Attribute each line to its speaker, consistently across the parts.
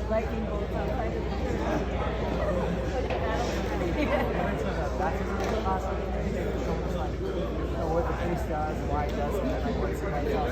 Speaker 1: Lightning bolts outside of the what the face does and why it does it, and like what somebody else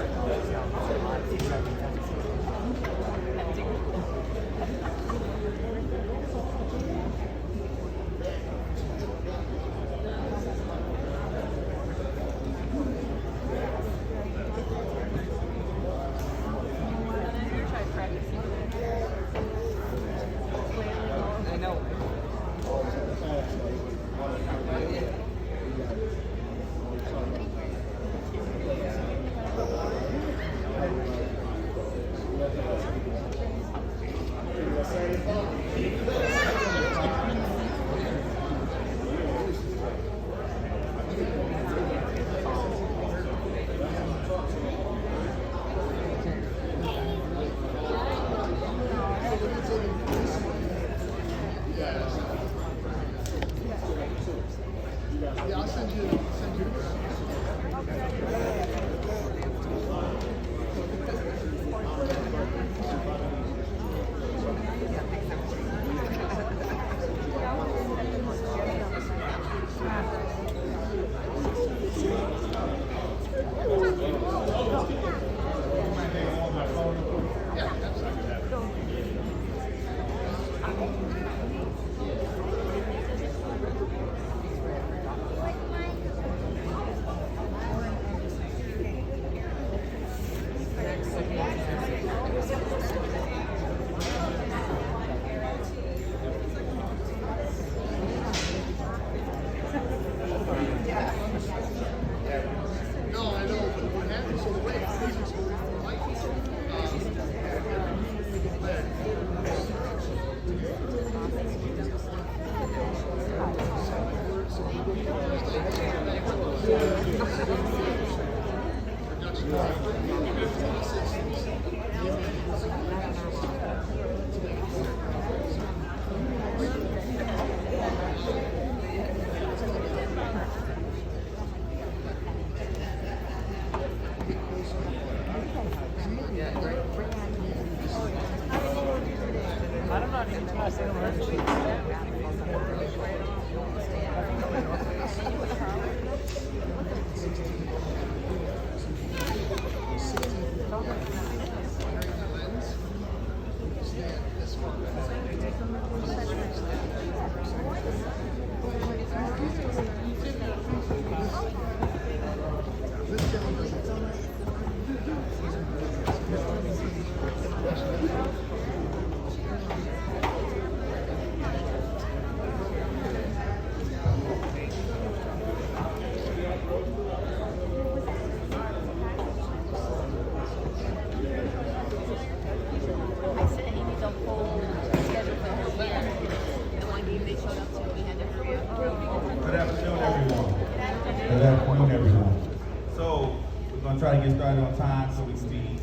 Speaker 2: try to get started on time so we can be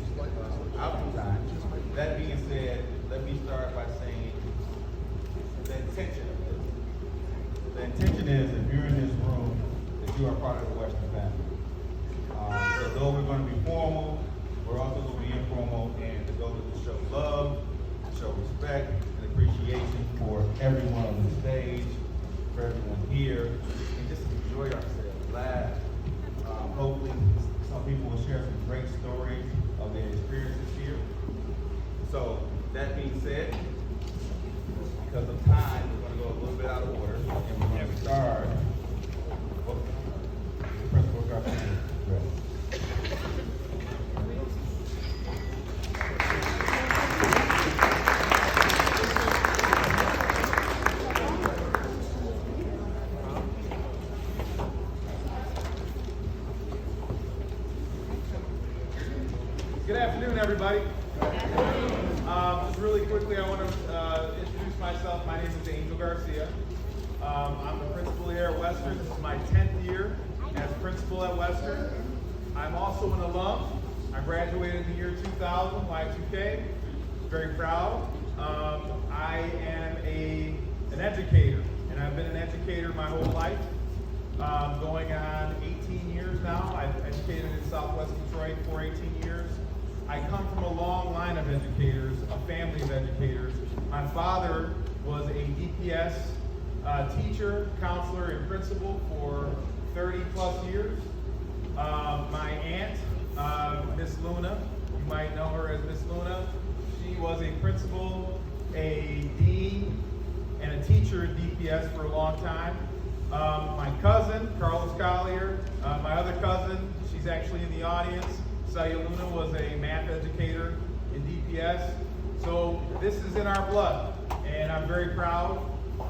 Speaker 2: out on time. That being said, let me start by saying the intention of this. The intention is, if you're in this room, that you are part of the Western family. So though we're going to be formal, we're also going to be informal, and the goal is to show love, to show respect and appreciation for everyone on the stage, for everyone here, and just enjoy ourselves, laugh. Hopefully, some people will share some great stories of their experiences here. So, that being said, because of time, we're going to go a little bit out of order, and we're going to start. Principal Garcia.
Speaker 3: Good afternoon, everybody. Just really quickly, I want to introduce myself. My name is Angel Garcia. I'm the principal here at Western. This is my 10th year as principal at Western. I'm also an alum. I graduated in the year 2000, Y2K. Very proud. I am an educator, and I've been an educator my whole life. Going on 18 years now. I've educated in Southwest Detroit for 18 years. I come from a long line of educators, a family of educators. My father was a DPS teacher, counselor, and principal for 30 plus years. My aunt, Miss Luna, you might know her as Miss Luna. She was a principal, a dean, and a teacher at DPS for a long time. My cousin, Carlos Collier, my other cousin, she's actually in the audience. Celia Luna was a math educator in DPS. So this is in our blood, and I'm very proud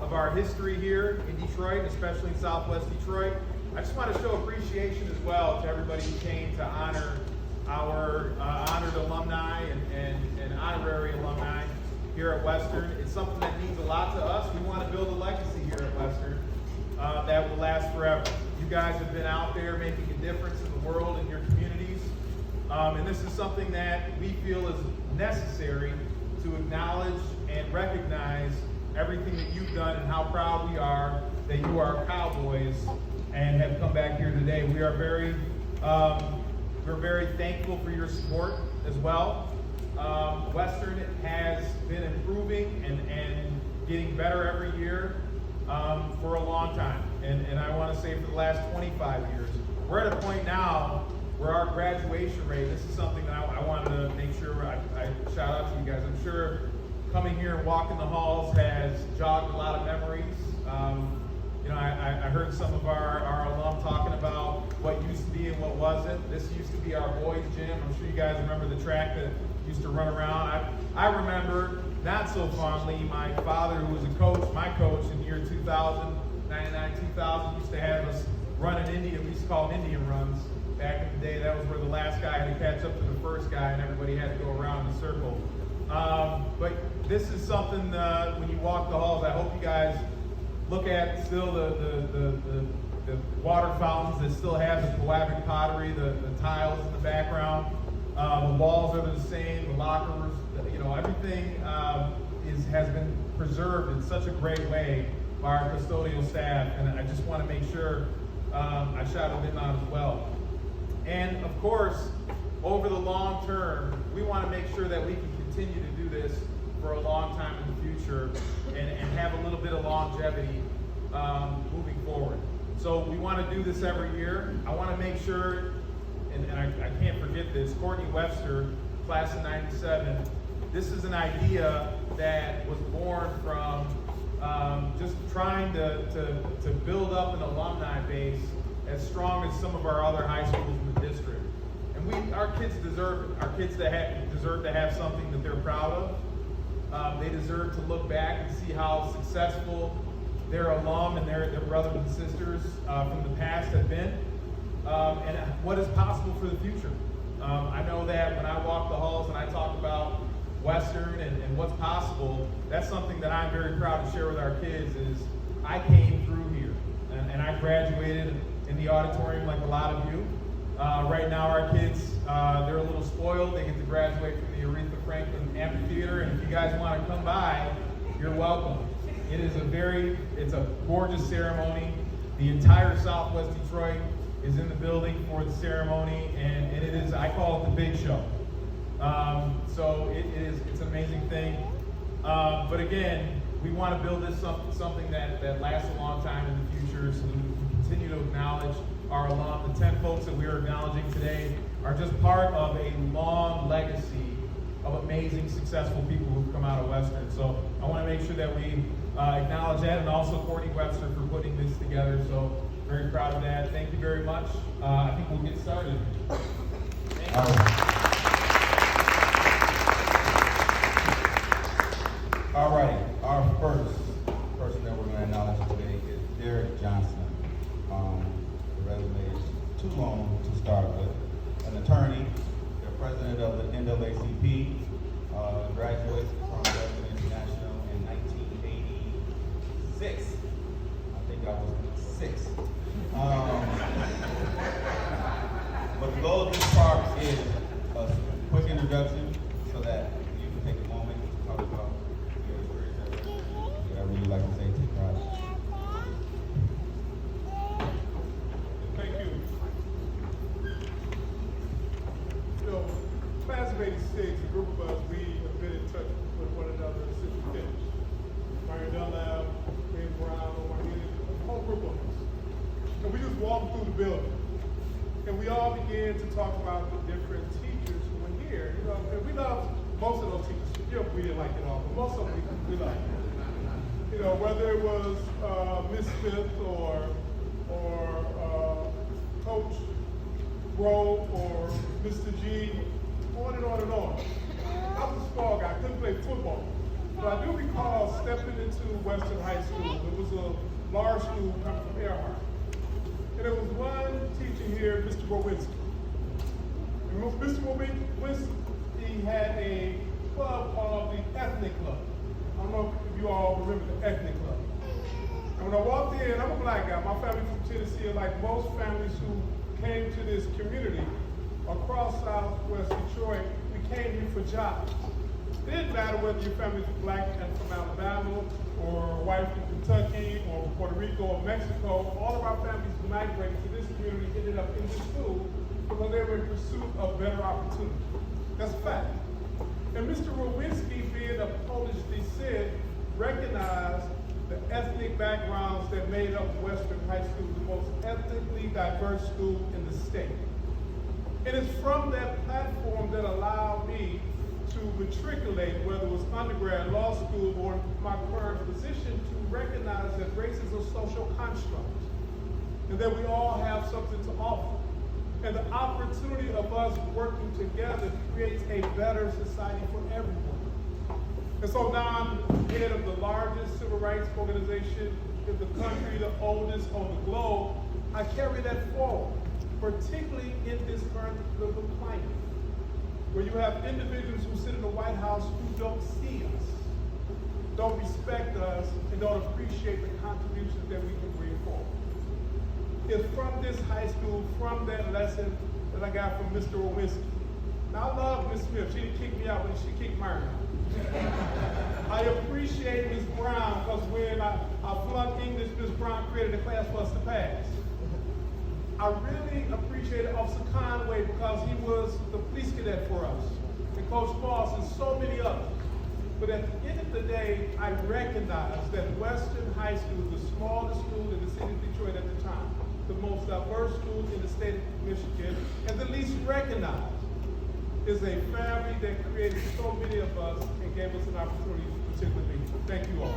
Speaker 3: of our history here in Detroit, especially in Southwest Detroit. I just want to show appreciation as well to everybody who came to honor our honored alumni and honorary alumni here at Western. It's something that means a lot to us. We want to build a legacy here at Western that will last forever. You guys have been out there making a difference in the world and your communities. And this is something that we feel is necessary to acknowledge and recognize everything that you've done and how proud we are that you are Cowboys and have come back here today. We are we're very thankful for your support as well. Western has been improving and getting better every year for a long time. And I want to say for the last 25 years. We're at a point now where our graduation rate, this is something that I wanted to make sure I shout out to you guys. I'm sure coming here and walking the halls has jogged a lot of memories. I heard some of our alum talking about what used to be and what wasn't. This used to be our boys' gym. I'm sure you guys remember the track that used to run around. I remember, not so fondly, my father, who was my coach in the year 2000, 99, 2000, used to have us run an Indian, we used to call them Indian runs. Back in the day, that was where the last guy had to catch up to the first guy and everybody had to go around in a circle. But this is something, when you walk the halls, I hope you guys look at still the water fountains that still have the Coavic pottery, the tiles in the background. The walls are the same, the lockers, everything has been preserved in such a great way by our custodial staff, and I just want to make sure I shout them out as well. And of course, over the long term, we want to make sure that we can continue to do this for a long time in the future and have a little bit of longevity moving forward. So we want to do this every year. I want to make sure, and I can't forget this, Courtney Webster, class of 97, this is an idea that was born from just trying to build up an alumni base as strong as some of our other high schools in the district. And our kids deserve it. Our kids deserve to have something that they're proud of. They deserve to look back and see how successful their alum and their brothers and sisters from the past have been, and what is possible for the future. I know that when I walk the halls and I talk about Western and what's possible, that's something that I'm very proud to share with our kids is I came through here, and I graduated in the auditorium like a lot of you. Right now our kids, they're a little spoiled. They get to graduate from the Aretha Franklin Amphitheater, and if you guys want to come by, you're welcome. It's a gorgeous ceremony. The entire Southwest Detroit is in the building for the ceremony, and it is, I call it the big show. So it's an amazing thing. But again, we want to build this something that lasts a long time in the future, so we can continue to acknowledge our alum. The 10 folks that we are acknowledging today are just part of a long legacy of amazing, successful people who've come out of Western. So I want to make sure that we acknowledge that, and also Courtney Webster for putting this together. So very proud of that. Thank you very much. I think we'll get started. Thank you.
Speaker 2: All right, our first person that we're going to acknowledge today is Derek Johnson. The resume is too long to start with. An attorney, the president president of the NAACP, graduate from Western International in 1986. I think I was 6. But the goal of this talk is a quick introduction so that you can take a moment to talk about your experience. Whatever you like to say, take pride.
Speaker 4: Thank you. You know, class of 86, a group of us, we have been in touch with one another since we finished. Marion Dunlap, James Brown, Omar Hill, a whole group of us. And we just walked through the building. And we all began to talk about the different teachers who were here. You know, and we loved most of those teachers. You know, we didn't like it all, but most of them we liked. You know, whether it was Miss Smith or Coach Grove or Mr. G, on and on and on. I was a small guy, couldn't play football. But I do recall stepping into Western High School. It was a large school coming from Earhart. And there was one teacher here, Mr. Rowinski. And Mr. Rowinski, he had a club called the Ethnic Club. I don't know if you all remember the Ethnic Club. And when I walked in, I'm a black guy. My family from Tennessee, like most families who came to this community across Southwest Detroit, we came here for jobs. It didn't matter whether your family was black and from Alabama or white from Kentucky or Puerto Rico or Mexico. All of our families migrated to this community, ended up in this school because they were in pursuit of better opportunity. That's a fact. And Mr. Rowinski, being of Polish descent, recognized the ethnic backgrounds that made up Western High School, the most ethnically diverse school in the state. And it's from that platform that allowed me to matriculate, whether it was undergrad, law school, or my current position, to recognize that race is a social construct and that we all have something to offer. And the opportunity of us working together creates a better society for everyone. And so now I'm head of the largest civil rights organization in the country, the oldest on the globe. I carry that forward, particularly in this current political climate, where you have individuals who sit in the White House who don't see us, don't respect us, and don't appreciate the contributions that we can bring forward. It's from this high school, from that lesson that I got from Mr. Rowinski. Now I love Miss Smith. She didn't kick me out when she kicked Myron out. I appreciate Ms. Brown because when I flunked English, Ms. Brown created a class for us to pass. I really appreciated Officer Conway because he was the police cadet for us, and Coach Moss and so many others. But at the end of the day, I recognize that Western High School, the smallest school in the city of Detroit at the time, the most diverse school in the state of Michigan, and the least recognized, is a family that created so many of us and gave us an opportunity to particularly be. Thank you all.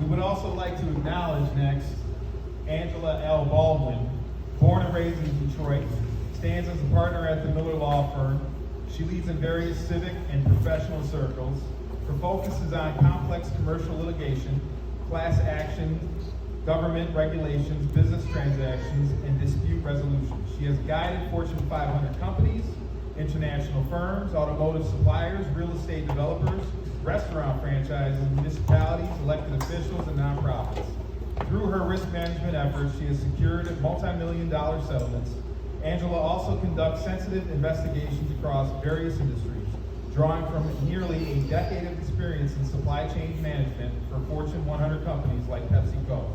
Speaker 3: We would also like to acknowledge next Angela L. Baldwin, born and raised in Detroit, stands as a partner at the Miller Law Firm. She leads in various civic and professional circles. Her focus is on complex commercial litigation, class action, government regulations, business transactions, and dispute resolution. She has guided Fortune 500 companies, international firms, automotive suppliers, real estate developers, restaurant franchises, municipalities, elected officials, and nonprofits. Through her risk management efforts, she has secured multi-million-dollar settlements. Angela also conducts sensitive investigations across various industries. drawing from nearly a decade of experience in supply chain management for Fortune 100 companies like PepsiCo.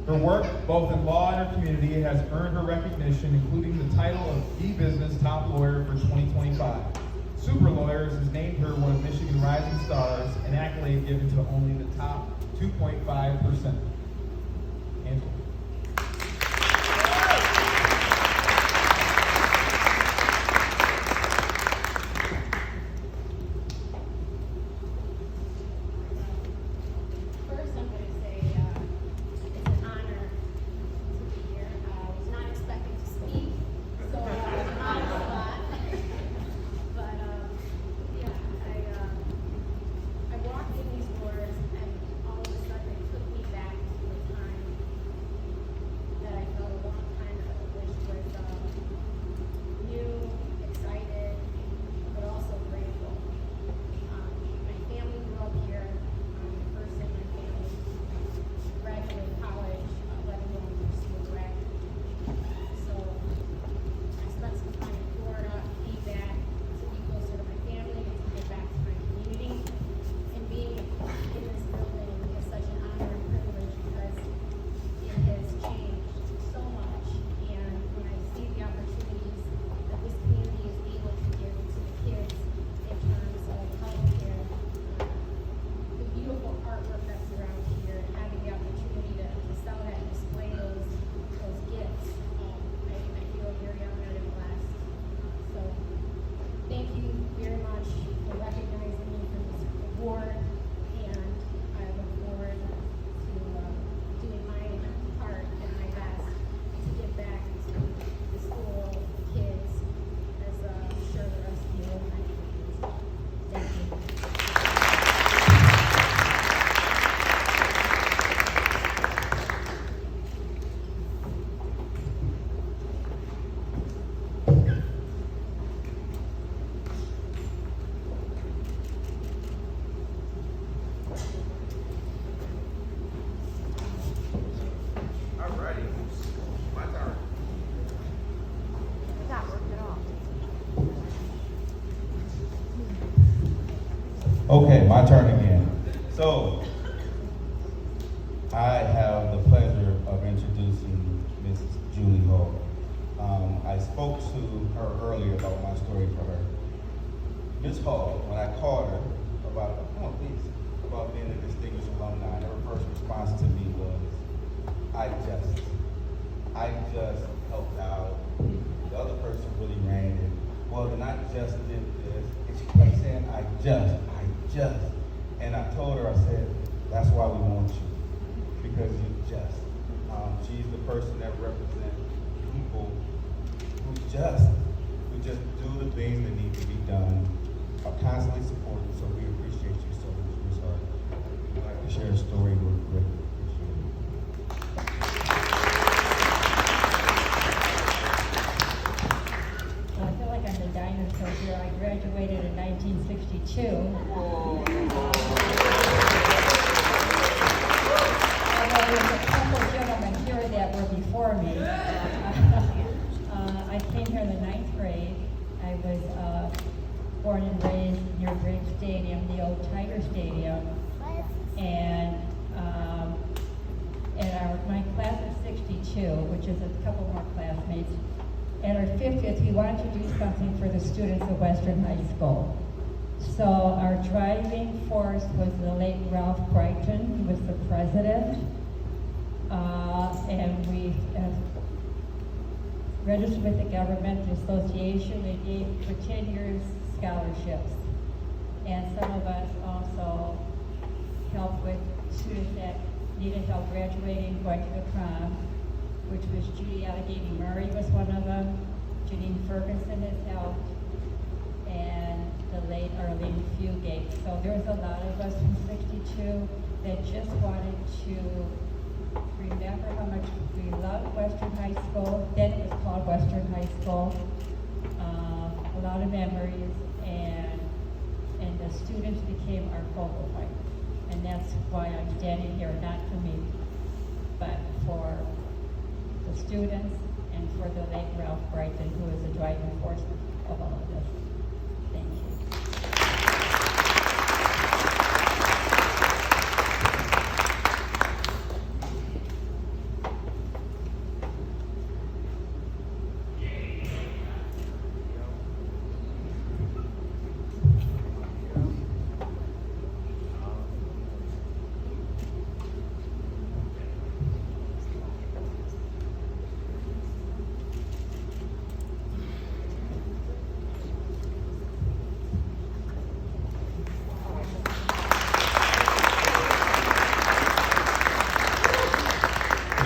Speaker 3: Her work, both in law and her community, has earned her recognition, including the title of The Business Top Lawyer for 2025. Super Lawyers has named her one of Michigan Rising Stars, an accolade given to only the top 2.5%. Angela.
Speaker 5: First, I'm going to say it's an honor to be here. I was not expecting to speak, so I'm on the spot. But yeah, I walked in these doors, and all of a sudden it took me back to a time that I felt a long time ago, which was new, excited, but also grateful. My family grew up here. I'm the first in my family graduate college, let alone pursue a grad. So I spent some time in Florida, came back to be closer to my family and to get back to my community. And being in this building is such an honor and privilege because it has changed so much. And when I see the opportunities that this community is able to give to the kids in terms of healthcare, the beautiful artwork that's around here, and having the opportunity to sell that and display those gifts, I feel very honored and blessed. So thank you very much for recognizing me for this award, and I look forward to doing my part and my best to give back to the school, the kids, as I'm sure the rest of the alumni community. Thank you.
Speaker 2: Alrighty, my turn.
Speaker 5: Not worked at all.
Speaker 2: Okay, my turn again. So, I have the pleasure of introducing Mrs. Julie Hall. I spoke to her earlier about my story for her. Ms. Hall, when I called her about being a distinguished alumni, her first response to me was, I just helped out. The other person really ran it. Well, then I just did this. And she kept saying, I just. And I told her, I said, that's why we want you. Because you're just. She's the person that represents people who just do the things that need to be done, are constantly supported, so we appreciate you so much, Ms. Hart. I'd like to share a story with Rick.
Speaker 6: I feel like I'm the dinosaur here. I graduated in 1962. Although there's a couple gentlemen here that were before me. I came here in the 9th grade. I was born and raised near Bridge Stadium, the old Tiger Stadium. And my class of 62, which is a couple more classmates, at our 50th, we wanted to do something for the students of Western High School. So our driving force was the late Ralph Brighton, who was the president. And we registered with the government, the association. They gave for 10 years scholarships. And some of us also helped with students that needed help graduating, going to the prom, which was Judy Allegheny Murray was one of them. Janine Ferguson has helped, and the late Arlene Fugate. So there was a lot of us from 62 that just wanted to remember how much we loved Western High School. Then it was called Western High School. A lot of memories, and the students became our focal point. And that's why I'm standing here, not for me, but for the students and for the late Ralph Brighton, who is the driving force of all of this. Thank you.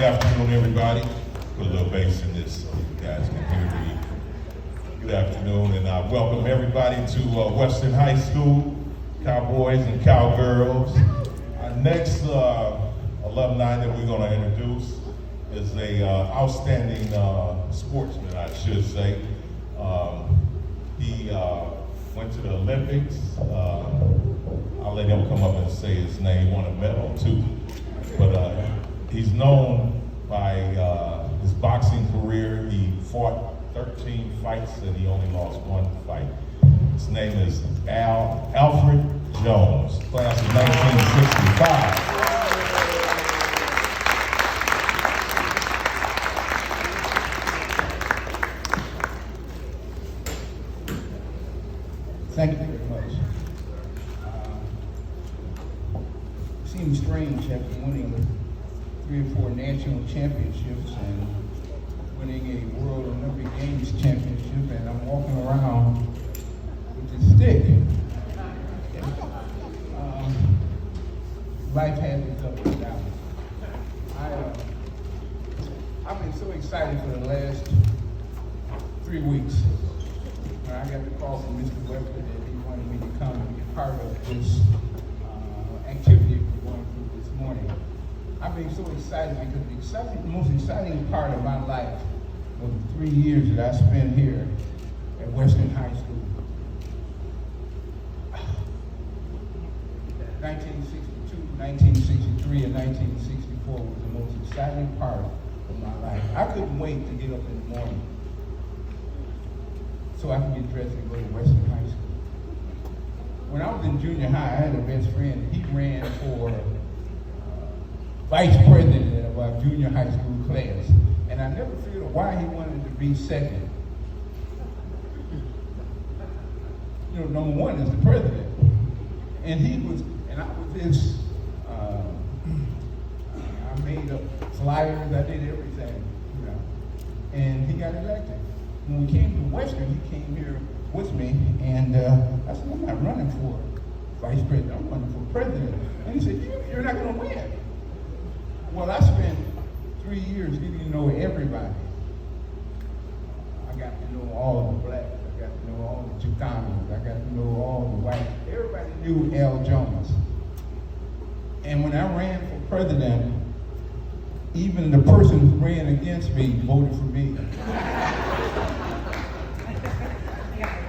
Speaker 7: Good afternoon, everybody. Put a little bass in this so you guys can hear me. Good afternoon, and I welcome everybody to Western High School, Cowboys and Cowgirls. Our next alumni that we're going to introduce is a outstanding sportsman, I should say. He went to the Olympics. I'll let him come up and say his name. He won a medal too. But he's known by his boxing career. He fought 13 fights and he only lost one fight. His name is Alfred Jones, class of 1965.
Speaker 8: Thank you very much. It seems strange after winning 3 or 4 national championships and winning a World Olympic Games championship, and I'm walking around with a stick. Life has its ups and downs. I've been so excited for the last 3 weeks. When I got the call from Mr. Webster that he wanted me to come and be part of this activity we're going through this morning. I've been so excited because the most exciting part of my life was the 3 years that I spent here at Western High School. 1962, 1963, and 1964 was the most exciting part of my life. I couldn't wait to get up in the morning so I could get dressed and go to Western High School. When I was in junior high, I had a best friend. He ran for vice president of our junior high school class. And I never figured out why he wanted to be second. You know, number one is the president. And I was his, I made up flyers, I did everything, you know. And he got elected. When we came to Western, he came here with me, and I said, I'm not running for vice president, I'm running for president. And he said, you're not gonna win. Well, I spent 3 years getting to know everybody. I got to know all the blacks, I got to know all the Chicanos, I got to know all the whites. Everybody knew Al Jones. And when I ran for president, even the person who ran against me voted for me.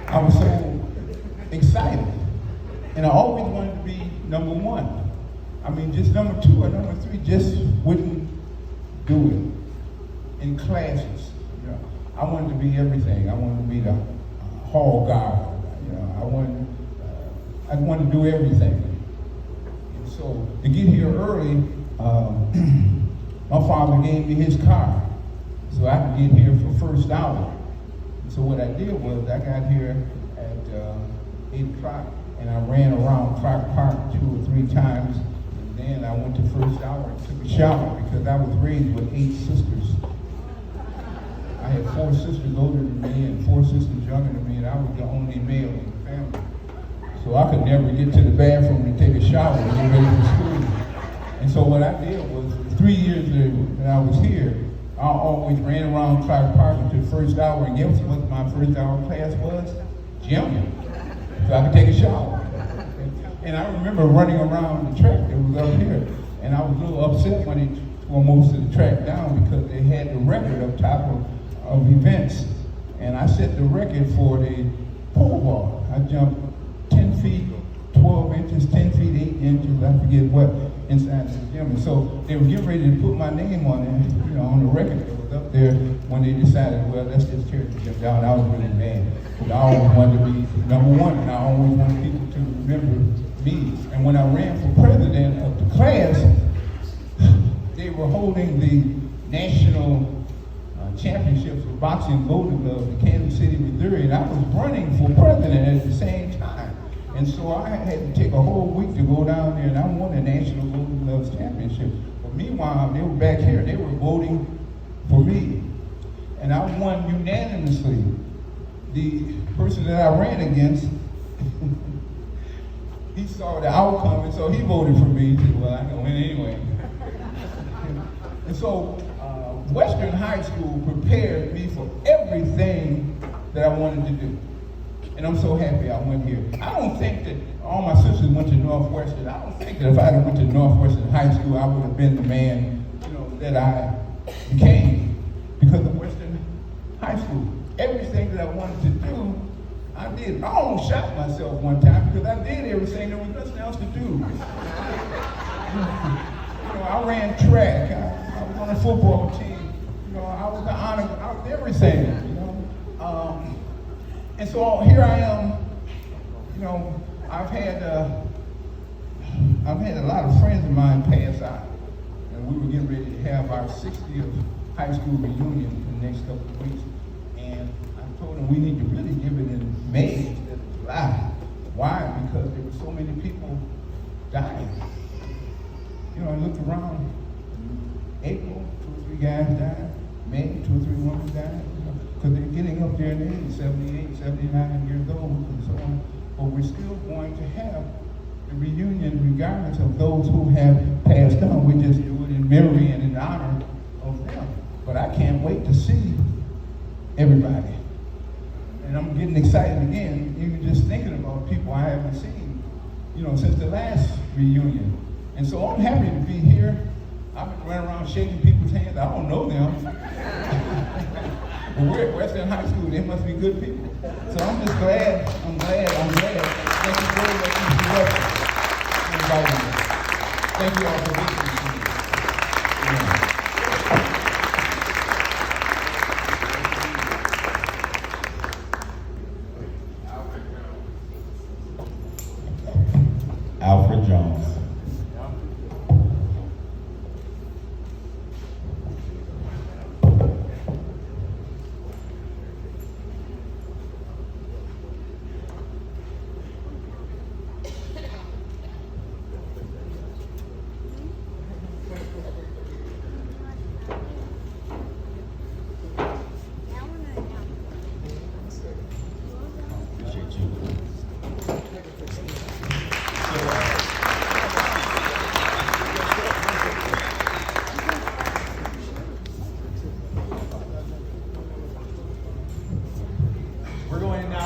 Speaker 8: I was so excited. And I always wanted to be number one. I mean, just number 2 or number 3 just wouldn't do it in classes. You know, I wanted to be everything. I wanted to be the hall guard. You know, I wanted to do everything. And so to get here early, my father gave me his car so I could get here for first hour. So what I did was I got here at 8 o'clock and I ran around Clark Park 2 or 3 times. And then I went to first hour and took a shower because I was raised with 8 sisters. I had 4 sisters older than me and 4 sisters younger than me, and I was the only male in the family. So I could never get to the bathroom to take a shower and get ready for school. And so what I did was, the 3 years that I was here, I always ran around Clark Park until first hour, and guess what my first hour class was? Gym. So I could take a shower. And I remember running around the track that was up here, and I was a little upset when they tore most of the track down because they had the record up top of events. And I set the record for the pole vault. I jumped 10 feet, 12 inches, 10 feet, 8 inches, I forget what, inside the gym. And so they were getting ready to put my name on it, you know, on the record that was up there when they decided, well, let's just tear the gym down. I was really mad. Because I always wanted to be number one, and I always wanted people to remember me. And when I ran for president of the class, they were holding the national championships of boxing Golden Gloves in Kansas City, Missouri, and I was running for president at the same time. And so I had to take a whole week to go down there, and I won the National Golden Gloves Championship. But meanwhile, they were back here, they were voting for me. And I won unanimously. The person that I ran against, he saw the outcome, and so he voted for me. He said, well, I'm gonna win anyway. And so Western High School prepared me for everything that I wanted to do. And I'm so happy I went here. I don't think that all my sisters went to Northwestern. I don't think that if I had went to Northwestern High School, I would have been the man, that I became because of Western High School. Everything that I wanted to do, I did. I almost shot myself one time because I did everything. There was nothing else to do. I ran track. I was on a football team. I was the honor. I was everything. And so here I am. I've had a lot of friends of mine pass out, and we were getting ready to have our 60th high school reunion in the next couple of weeks. And I told them we need to really give it in May instead of July. Why? Because there were so many people dying. I looked around. April, 2 or 3 guys died. May, 2 or 3 women died. Because they're getting up there in age, 78, 79 years old, and so on. But we're still going to have the reunion regardless of those who have passed on. We just do it in memory and in honor of them. But I can't wait to see everybody. And I'm getting excited again, even just thinking about people I haven't seen, since the last reunion. And so I'm happy to be here. I've been running around shaking people's hands. I don't know them. But we're at Western High School. They must be good people. So I'm just glad. I'm glad. Thank you very much, Mr. Webster, for inviting me. Thank you all for listening to me.
Speaker 7: Alfred Jones.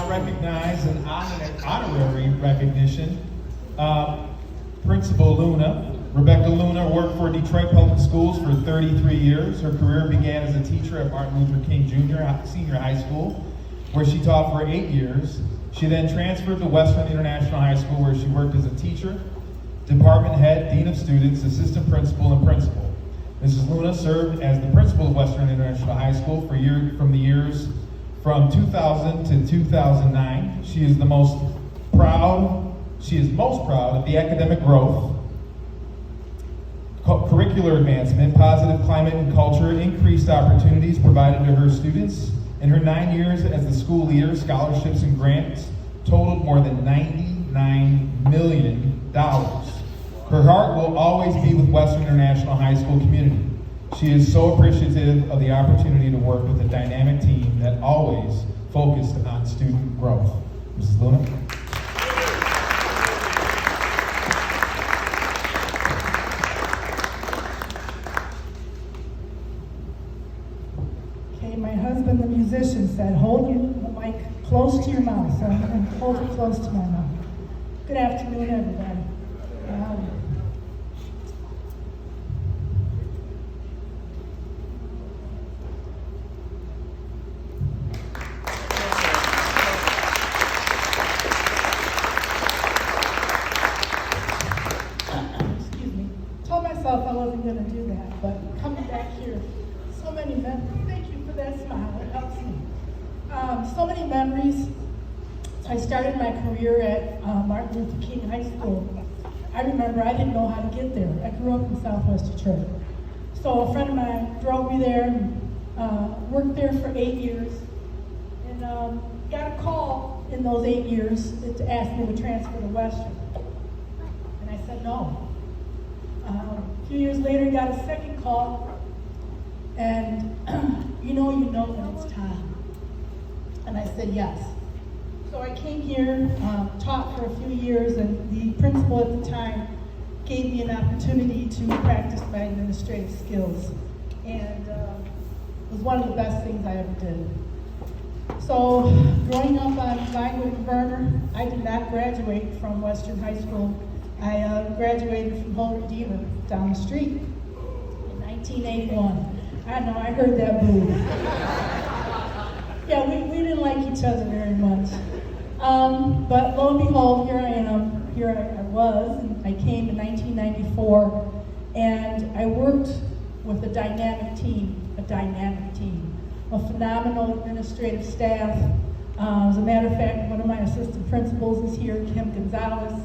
Speaker 3: Recognize an honorary recognition. Principal Luna. Rebecca Luna worked for Detroit Public Schools for 33 years. Her career began as a teacher at Martin Luther King Jr. Senior High School, where she taught for 8 years. She then transferred to Western International High School, where she worked as a teacher, department head, dean of students, assistant principal, and principal. Mrs. Luna served as the principal of Western International High School from the years from 2000 to 2009. She is most proud of the academic growth, curricular advancement, positive climate and culture, increased opportunities provided to her students. In her 9 years as the school leader, scholarships and grants totaled more than $99 million. Her heart will always be with Western International High School community. She is so appreciative of the opportunity to work with a dynamic team that always focused on student growth. Mrs. Luna.
Speaker 9: Okay, my husband, the musician, said, hold the mic close to your mouth, so I'm going to hold it close to my mouth. Good afternoon, everybody. I wasn't going to do that, but coming back here, so many memories. Thank you for that smile, it helps me. So many memories. So I started my career at Martin Luther King High School. I remember I didn't know how to get there. I grew up in Southwest Detroit. So a friend of mine drove me there, and worked there for 8 years, and got a call in those 8 years to ask me to transfer to Western. And I said no. A few years later, got a second call, and you know when it's time. And I said yes. So I came here, taught for a few years, and the principal at the time gave me an opportunity to practice my administrative skills. and it was one of the best things I ever did. So, growing up on Vinewood and Verner, I did not graduate from Western High School. I graduated from Holy Redeemer down the street in 1981. I know, I heard that boo. Yeah, we didn't like each other very much. But lo and behold, here I am. Here I was. And I came in 1994, and I worked with a dynamic team, a phenomenal administrative staff. As a matter of fact, one of my assistant principals is here, Kim Gonzalez.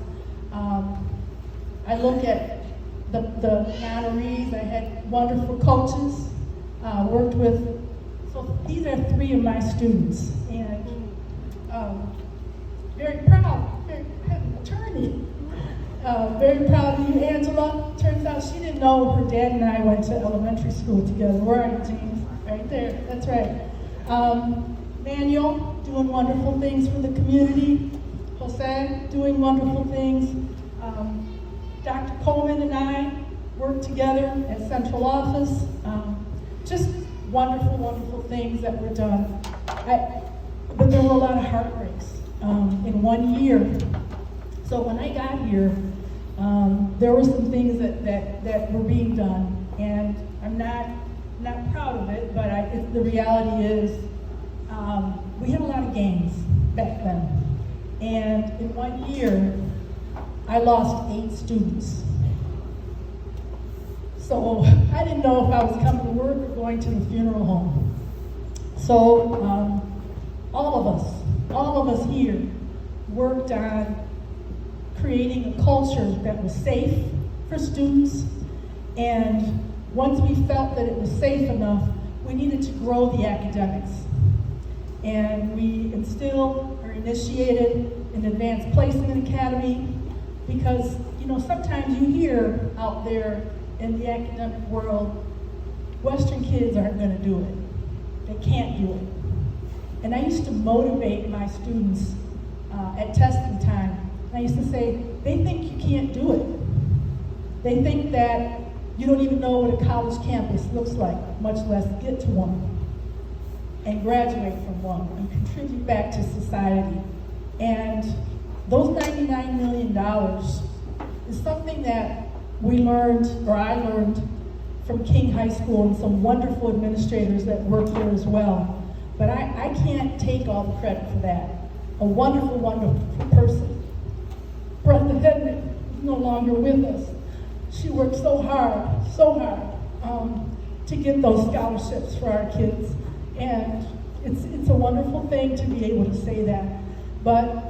Speaker 9: I look at the honorees. I had wonderful coaches. Worked with, so these are 3 of my students, and very proud, I have an attorney. Very proud of you, Angela. Turns out she didn't know her dad and I went to elementary school together. Where are you, James? Right there, that's right. Manuel, doing wonderful things for the community. Jose, doing wonderful things. Dr. Coleman and I worked together at central office. Just wonderful, wonderful things that were done. But there were a lot of heartbreaks in 1 year. So when I got here, there were some things that were being done, and I'm not proud of it, but the reality is we had a lot of games back then. And in 1 year, I lost 8 students. So I didn't know if I was coming to work or going to the funeral home. So all of us here worked on creating a culture that was safe for students, and once we felt that it was safe enough, we needed to grow the academics. And we instilled or initiated an advanced placement academy, because sometimes you hear out there in the academic world, Western kids aren't going to do it. They can't do it. And I used to motivate my students at testing time. I used to say, they think you can't do it. They think that you don't even know what a college campus looks like, much less get to one and graduate from one and contribute back to society. And those $99 million is something that we learned, or I learned, from King High School and some wonderful administrators that work there as well. But I can't take all the credit for that. A wonderful, wonderful person. Brenda Hednick is no longer with us. She worked so hard to get those scholarships for our kids. And it's a wonderful thing to be able to say that. But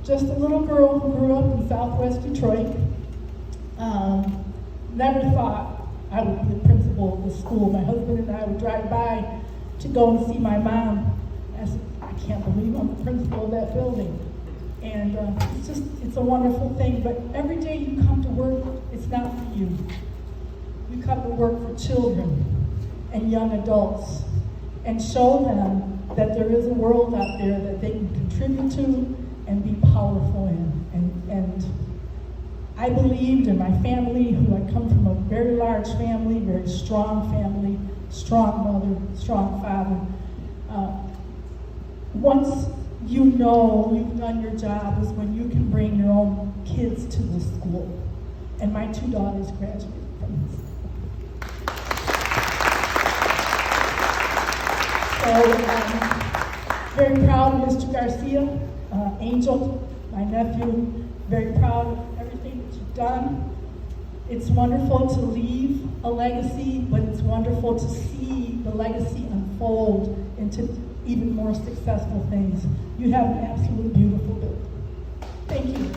Speaker 9: just a little girl who grew up in Southwest Detroit, never thought I would be the principal of the school. My husband and I would drive by to go and see my mom. I said, I can't believe I'm the principal of that building. And it's a wonderful thing. But every day you come to work, it's not for you. You come to work for children and young adults and show them that there is a world out there that they can contribute to and be powerful in. And I believed in my family, who I come from a very large family, very strong family, strong mother, strong father. Once you know you've done your job is when you can bring your own kids to the school. And my 2 daughters graduated from this. So very proud of Mr. Garcia, Angel, my nephew, very proud of everything that you've done. It's wonderful to leave a legacy, but it's wonderful to see the legacy unfold into even more successful things. You have an absolutely beautiful building. Thank you.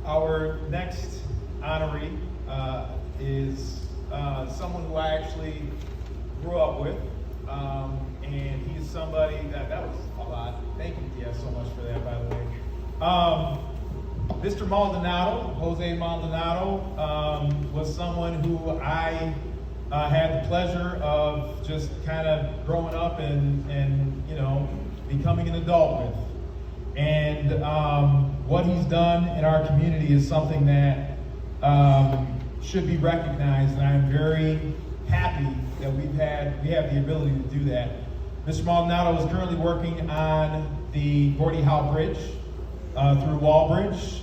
Speaker 3: Our next honoree is someone who I actually grew up with, and he's somebody that was a lot. Thank you, Tia, so much for that, by the way. Mr. Maldonado, Jose Maldonado, was someone who I had the pleasure of just kind of growing up and you know, becoming an adult with. And what he's done in our community is something that should be recognized, and I'm very happy that we have the ability to do that. Mr. Maldonado is currently working on the Gordie Howe Bridge through Walbridge.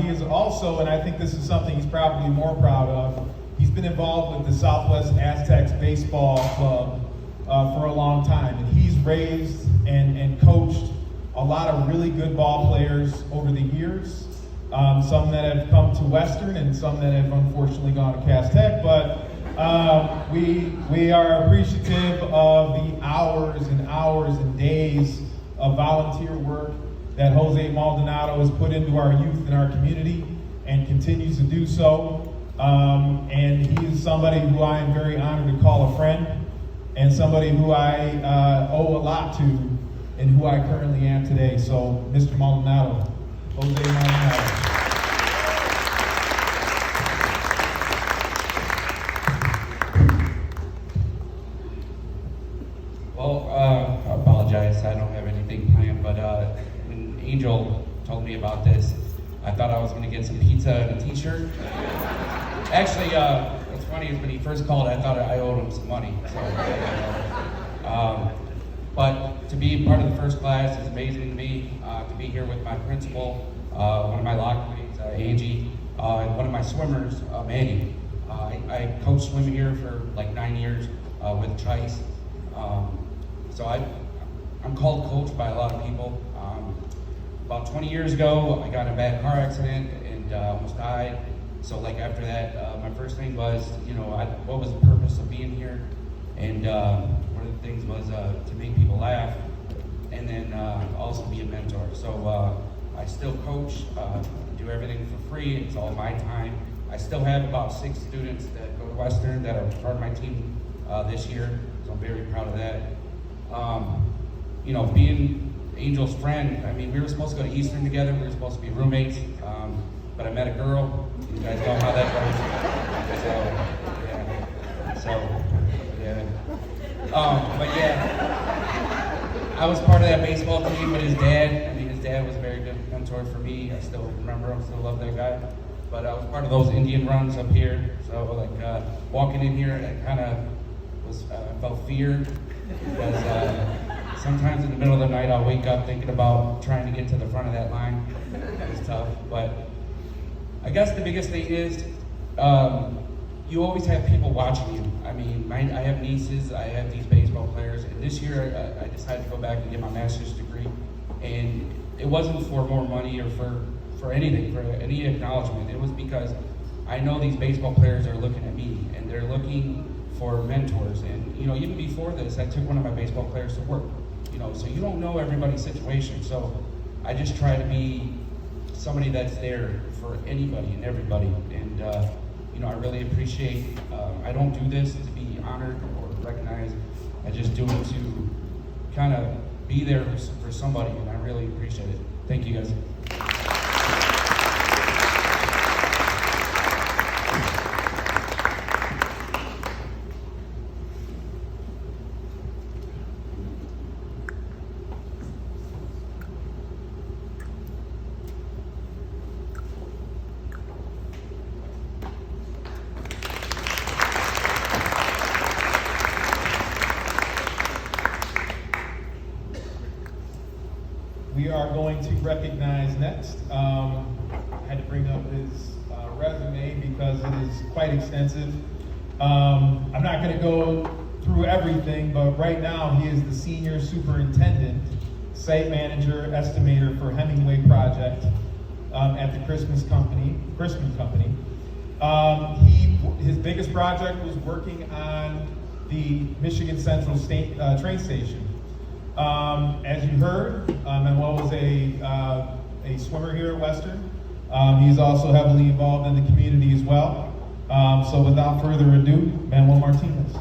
Speaker 3: He is also, and I think this is something he's probably more proud of, he's been involved with the Southwest Aztecs Baseball Club for a long time, and he's raised and coached a lot of really good ball players over the years. Some that have come to Western and some that have unfortunately gone to Cass Tech, but we are appreciative of the hours and hours and days of volunteer work that Jose Maldonado has put into our youth and our community and continues to do so. And he is somebody who I am very honored to call a friend and somebody who I owe a lot to and who I currently am today. So, Mr. Maldonado, Jose Maldonado.
Speaker 10: Well, I apologize, I don't have anything planned, but when Angel told me about this, I thought I was going to get some pizza and a t-shirt. Actually, what's funny is when he first called, I thought I owed him some money. So, but to be part of the first class is amazing to me. To be here with my principal, one of my locker mates, Angie, and one of my swimmers, Manny. I coached swimming here for like 9 years with Chice. So I'm called coach by a lot of people. About 20 years ago, I got in a bad car accident and almost died. So like after that, my first thing was, you know, what was the purpose of being here? And one of the things was to make people laugh and then also be a mentor. So I still coach, do everything for free. It's all my time. I still have about 6 students that go to Western that are part of my team this year. So I'm very proud of that. You know, being Angel's friend, I mean, we were supposed to go to Eastern together. We were supposed to be roommates, but I met a girl. You guys know how that goes. So, yeah. But yeah, I was part of that baseball team with his dad. I mean, his dad was a very good mentor for me. I still remember him, still love that guy. But I was part of those Indian runs up here. So like walking in here, I kind of was, felt fear because sometimes in the middle of the night I'll wake up thinking about trying to get to the front of that line. It's tough, but I guess the biggest thing is you always have people watching you. I mean, I have nieces, I have these baseball players, and this year I decided to go back and get my master's degree, and it wasn't for more money or for anything, for any acknowledgement. It was because I know these baseball players are looking at me, and they're looking for mentors. And you know, even before this, I took one of my baseball players to work. You know, so you don't know everybody's situation. So I just try to be somebody that's there for anybody and everybody. And you know, I really appreciate. I don't do this to be honored or recognized. I just do it to kind of be there for somebody, and I really appreciate it. Thank you, guys.
Speaker 3: We are going to recognize next. I had to bring up his resume because it is quite extensive. I'm not going to go through everything, but right now he is the Senior Superintendent, Site Manager, Estimator for Hemingway Project at the Christmas Company. His biggest project was working on the Michigan Central train station. As you heard, Manuel was a swimmer here at Western. He's also heavily involved in the community as well. So without further ado, Manuel Martinez.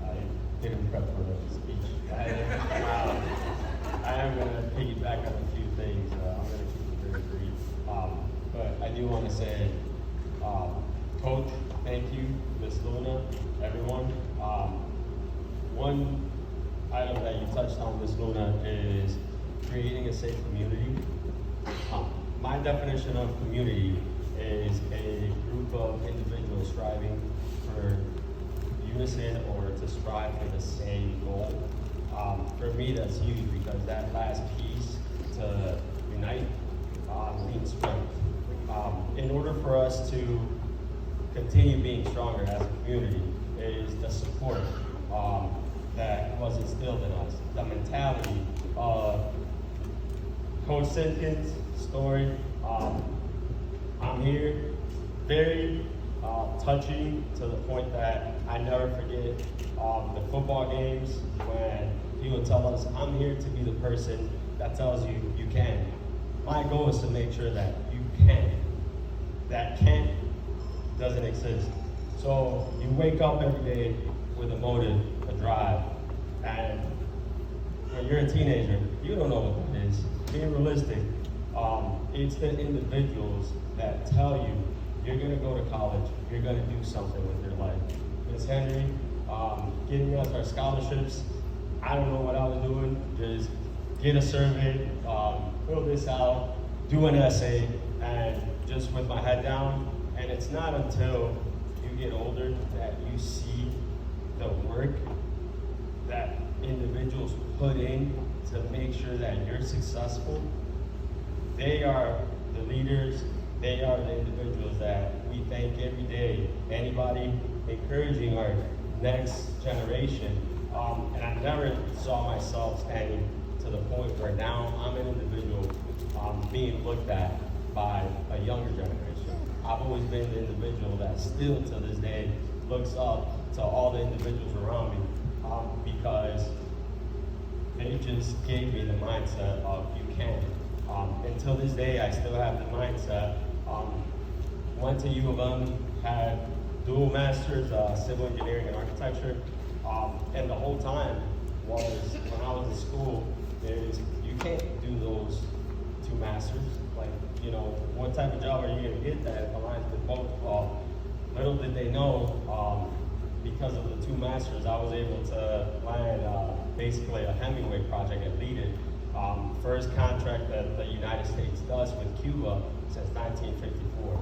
Speaker 11: I didn't prep for the speech. I am going to piggyback on a few things. I'm going to keep it very brief. But I do want to say, Coach, thank you, Ms. Luna, everyone. One item that you touched on, Ms. Luna, is creating a safe community. My definition of community is a group of individuals striving for unison or to strive for the same goal. For me, that's huge because that last piece to unite means strength. In order for us to continue being stronger as a community is the support that was instilled in us. The mentality of Coach Simpkins' story. I'm here, very touching to the point that I never forget the football games when he would tell us, I'm here to be the person that tells you you can. My goal is to make sure that you can. That can't doesn't exist. So you wake up every day with a motive, a drive, and when you're a teenager, you don't know what that is. Being realistic, it's the individuals that tell you you're gonna go to college, you're gonna do something with your life. Ms. Henry, getting us our scholarships, I don't know what I was doing, just get a survey, fill this out, do an essay, and just with my head down. And it's not until you get older that you see the work that individuals put in to make sure that you're successful. They are the leaders, they are the individuals that we thank every day. Anybody encouraging our next generation. And I never saw myself standing to the point where now I'm an individual being looked at by a younger generation. I've always been the individual that still to this day looks up to all the individuals around me because they just gave me the mindset of you can. Until this day, I still have the mindset. Went to U of M, had dual masters, civil engineering and architecture, and the whole time was when I was in school is you can't do those two masters. Like, you know, what type of job are you going to get that aligns with both? Little did they know, because of the two masters, I was able to land basically a Hemingway project at Leaded. First contract that the United States does with Cuba since 1954.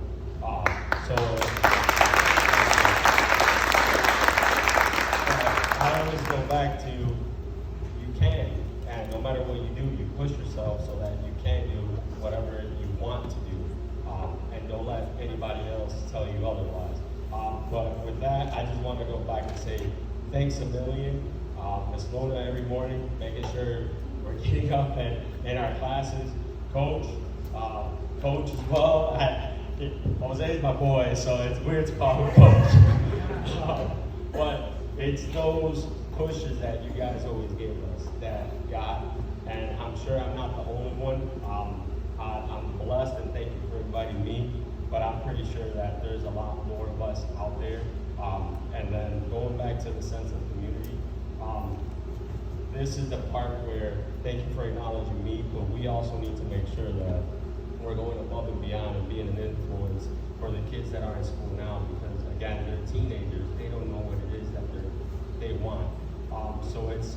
Speaker 11: I always go back to you can, and no matter what you do, you push yourself so that you can do whatever you want to do, and don't let anybody else tell you otherwise. But with that, I just want to go back and say thanks a million. Ms. Lona every morning, making sure we're getting up in our classes. Coach as well. Jose is my boy, so it's weird to call him Coach. But it's those pushes that you guys always gave us that got, and I'm sure I'm not the only one. I'm blessed and thank you for inviting me, but I'm pretty sure that there's a lot more of us out there. And then going back to the sense of community, this is the part where, thank you for acknowledging me, but we also need to make sure that we're going above and beyond and being an influence for the kids that are in school now, because again, they're teenagers, they don't know what it is that they want. So it's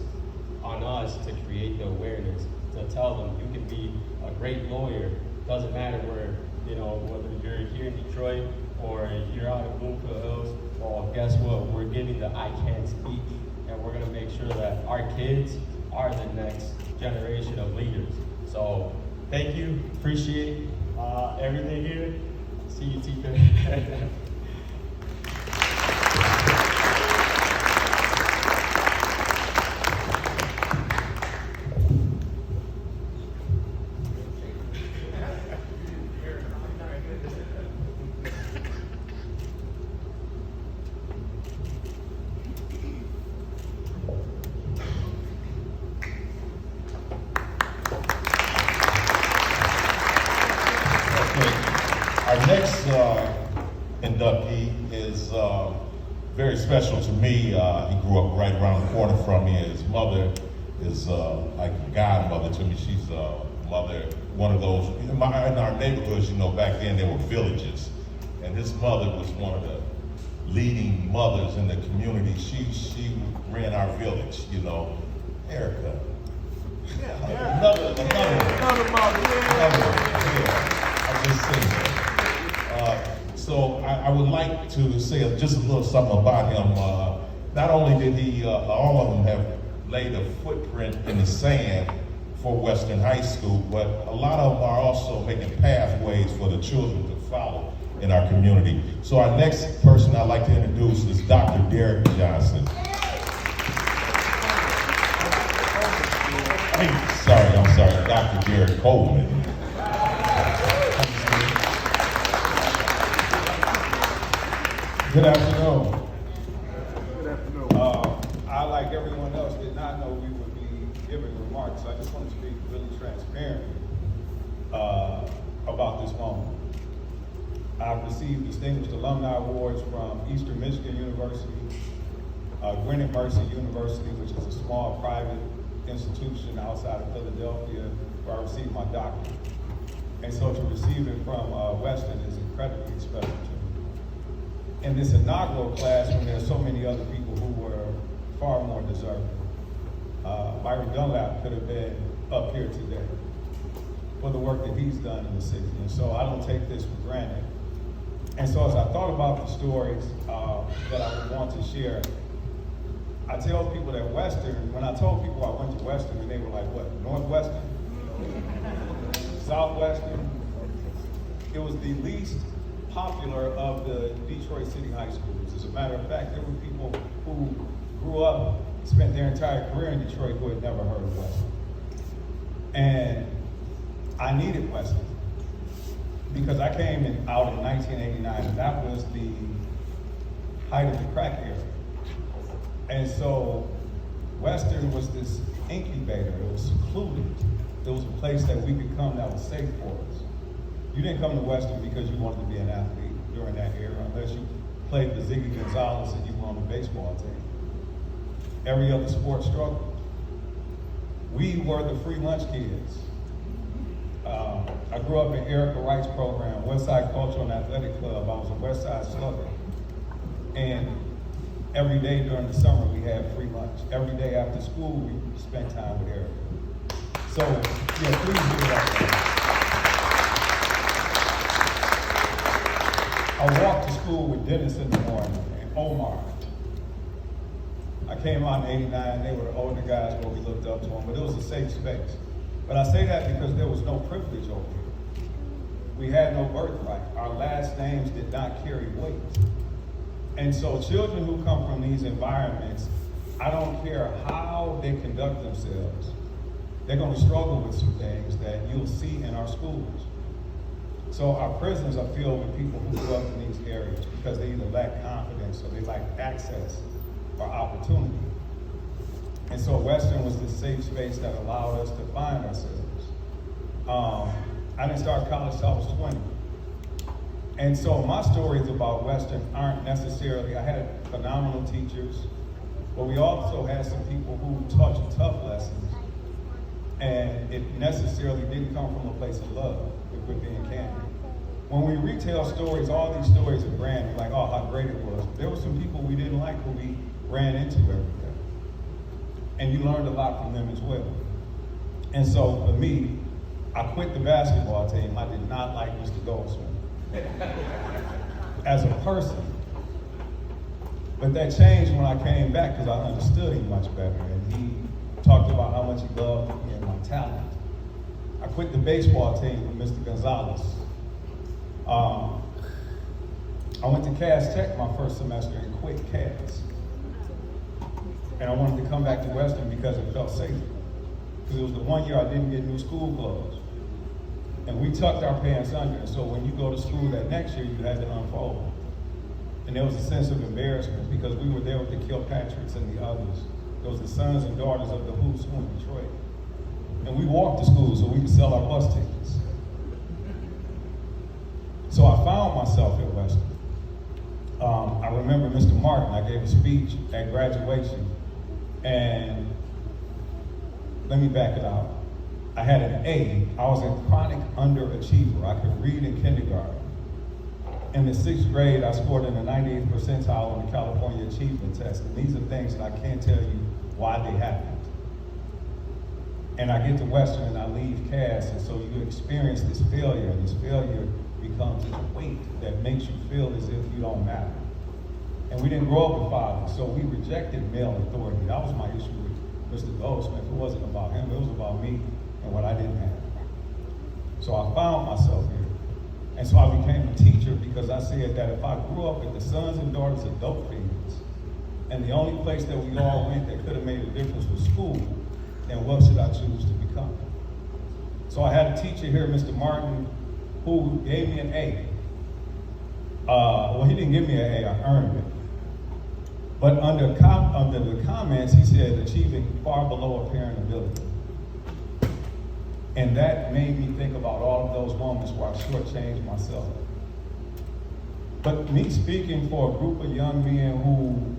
Speaker 11: on us to create the awareness, to tell them you can be a great lawyer, doesn't matter where, you know, whether you're here in Detroit or you're out in Bloomfield Hills. Well, guess what? We're giving the I Can speech, and we're gonna make sure that our kids are the next generation of leaders. So thank you, appreciate everything here. See you, Tika.
Speaker 7: inductee is very special to me. He grew up right around the corner from me. His mother is like a godmother to me. She's a mother, one of those, in our neighborhoods, you know, back then there were villages. And his mother was one of the leading mothers in the community. She ran our village, you know. Erica. Yeah, another mother. Yeah, I just seen that. So I would like to say just a little something about him. Not only did he, all of them have laid a footprint in the sand for Western High School, but a lot of them are also making pathways for the children to follow in our community. So our next person I'd like to introduce is Dr. Derek Johnson. I'm sorry, Dr. Derek Coleman.
Speaker 3: Good afternoon. I, like everyone else, did not know we would be giving remarks. I just want to be really transparent about this moment. I've received Distinguished Alumni Awards from Eastern Michigan University, Gwinnett Mercy University, which is a small private institution outside of Philadelphia, where I received my doctorate. And so to receive it from Western is incredibly special to me. In this inaugural class, when there are so many other people who were far more deserving, Byron Dunlap could have been up here today for the work that he's done in the city. And so I don't take this for granted. And so as I thought about the stories that I would want to share, I tell people that Western, when I told people I went to Western, and they were like, what, Northwestern? Southwestern? It was the least popular of the Detroit City high schools. As a matter of fact, there were people who grew up, spent their entire career in Detroit who had never heard of Western. And I needed Western because I came out in 1989, and that was the height of the crack era. And so Western was this incubator. It was secluded. It was a place that we could come that was safe for us. You didn't come to Western because you wanted to be an athlete during that era, unless you played for Ziggy Gonzalez and you were on the baseball team. Every other sport struggled. We were the free lunch kids. I grew up in Erica Wright's program, Westside Cultural and Athletic Club. I was a Westside slugger. And every day during the summer, we had free lunch. Every day after school, we spent time with Erica. So, yeah, please give it up. I walked to school with Dennis in the morning and Omar. I came out in '89, they were the older guys where we looked up to them, but it was a safe space. But I say that because there was no privilege over here. We had no birthright. Our last names did not carry weight. And so children who come from these environments, I don't care how they conduct themselves, they're going to struggle with some things that you'll see in our schools. So our prisons are filled with people who grew up in these areas because they either lack confidence or they lack access or opportunity. And so Western was this safe space that allowed us to find ourselves. I didn't start college till I was 20. And so my stories about Western aren't necessarily, I had phenomenal teachers, but we also had some people who taught you tough lessons. And it necessarily didn't come from a place of love, if we're being candid. When we retell stories, all these stories are grand, like, oh, how great it was. There were some people we didn't like who we ran into every day. And you learned a lot from them as well. And so for me, I quit the basketball team. I did not like Mr. Goldsmith as a person. But that changed when I came back because I understood him much better. And he talked about how much he loved me and my talent. I quit the baseball team with Mr. Gonzalez. I went to Cass Tech my first semester and quit Cass. And I wanted to come back to Western because it felt safer. Because it was the one year I didn't get new school clothes. And we tucked our pants under. And so when you go to school that next year, you had to unfold. And there was a sense of embarrassment because we were there with the Kilpatricks and the others. Those were the sons and daughters of the who's who in Detroit. And we walked to school so we could sell our bus tickets.
Speaker 12: So I found myself at Western. I remember Mr. Martin, I gave a speech at graduation, and let me back it out. I had an A. I was a chronic underachiever. I could read in kindergarten. In the 6th grade, I scored in the 98th percentile on the California Achievement Test. And these are things that I can't tell you why they happened. And I get to Western and I leave Cass, and so you experience this failure, and this failure becomes a weight that makes you feel as if you don't matter. And we didn't grow up with fathers, so we rejected male authority. That was my issue with Mr. Goldsmith. It wasn't about him, it was about me and what I didn't have. So I found myself here. And so I became a teacher because I said that if I grew up with the sons and daughters of dope fiends, and the only place that we all went that could have made a difference was school, then what should I choose to become? So I had a teacher here, Mr. Martin, who gave me an A. Well, he didn't give me an A, I earned it. But under the comments, he said achieving far below apparent ability. And that made me think about all of those moments where I shortchanged myself. But me speaking for a group of young men who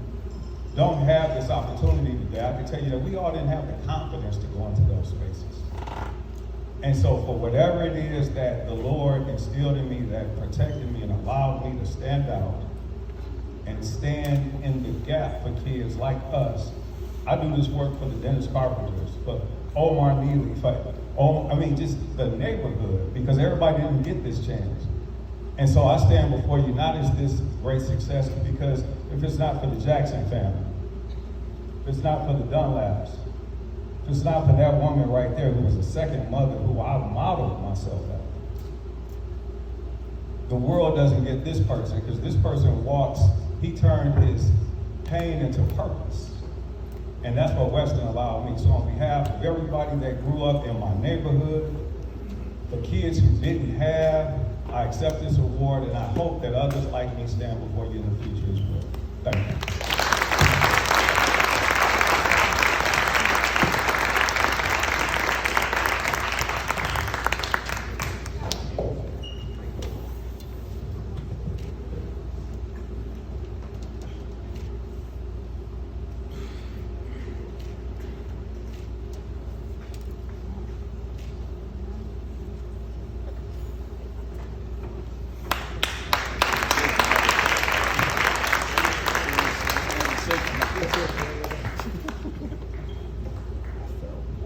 Speaker 12: don't have this opportunity today, I can tell you that we all didn't have the confidence to go into those spaces. And so for whatever it is that the Lord instilled in me that protected me and allowed me to stand out and stand in the gap for kids like us, I do this work for the Dennis Carpenters, for Omar Neely, just the neighborhood, because everybody didn't get this chance. And so I stand before you not as this great success, because if it's not for the Jackson family, if it's not for the Dunlaps, if it's not for that woman right there who was a second mother who I modeled myself after, the world doesn't get this person, because this person he turned his pain into purpose. And that's what Western allowed me. So on behalf of everybody that grew up in my neighborhood, the kids who didn't have, I accept this award, and I hope that others like me stand before you in the future as well. Thank you.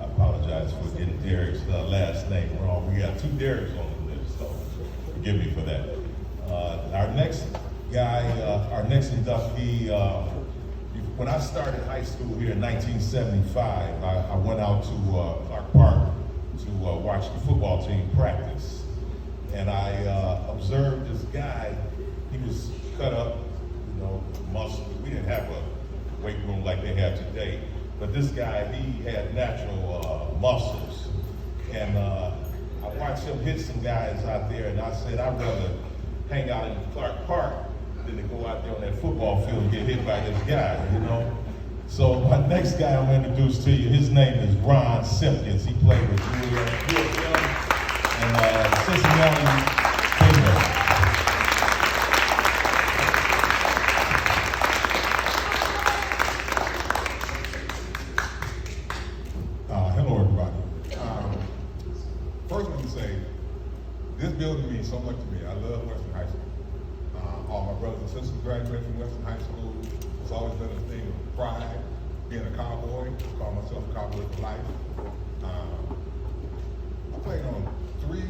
Speaker 7: I apologize for getting Derek's last name wrong. We got two Dereks on the list, so forgive me for that. Our next guy, our next inductee, when I started high school here in 1975, I went out to Clark Park to watch the football team practice. And I observed this guy. He was cut up, muscle. We didn't have a weight room like they have today. But this guy, he had natural muscles. And I watched him hit some guys out there, and I said, I'd rather hang out in Clark Park than to go out there on that football field and get hit by this guy, So my next guy I'm going to introduce to you, his name is Ron Simpkins. He played with USM and Cincinnati Bengals.
Speaker 13: Hello, everybody. First, let me say, this building means so much to me. I love Western High School. All my brothers and sisters graduated from Western High School. It's always been a thing of pride, being a cowboy. I call myself a cowboy for life. I played on 3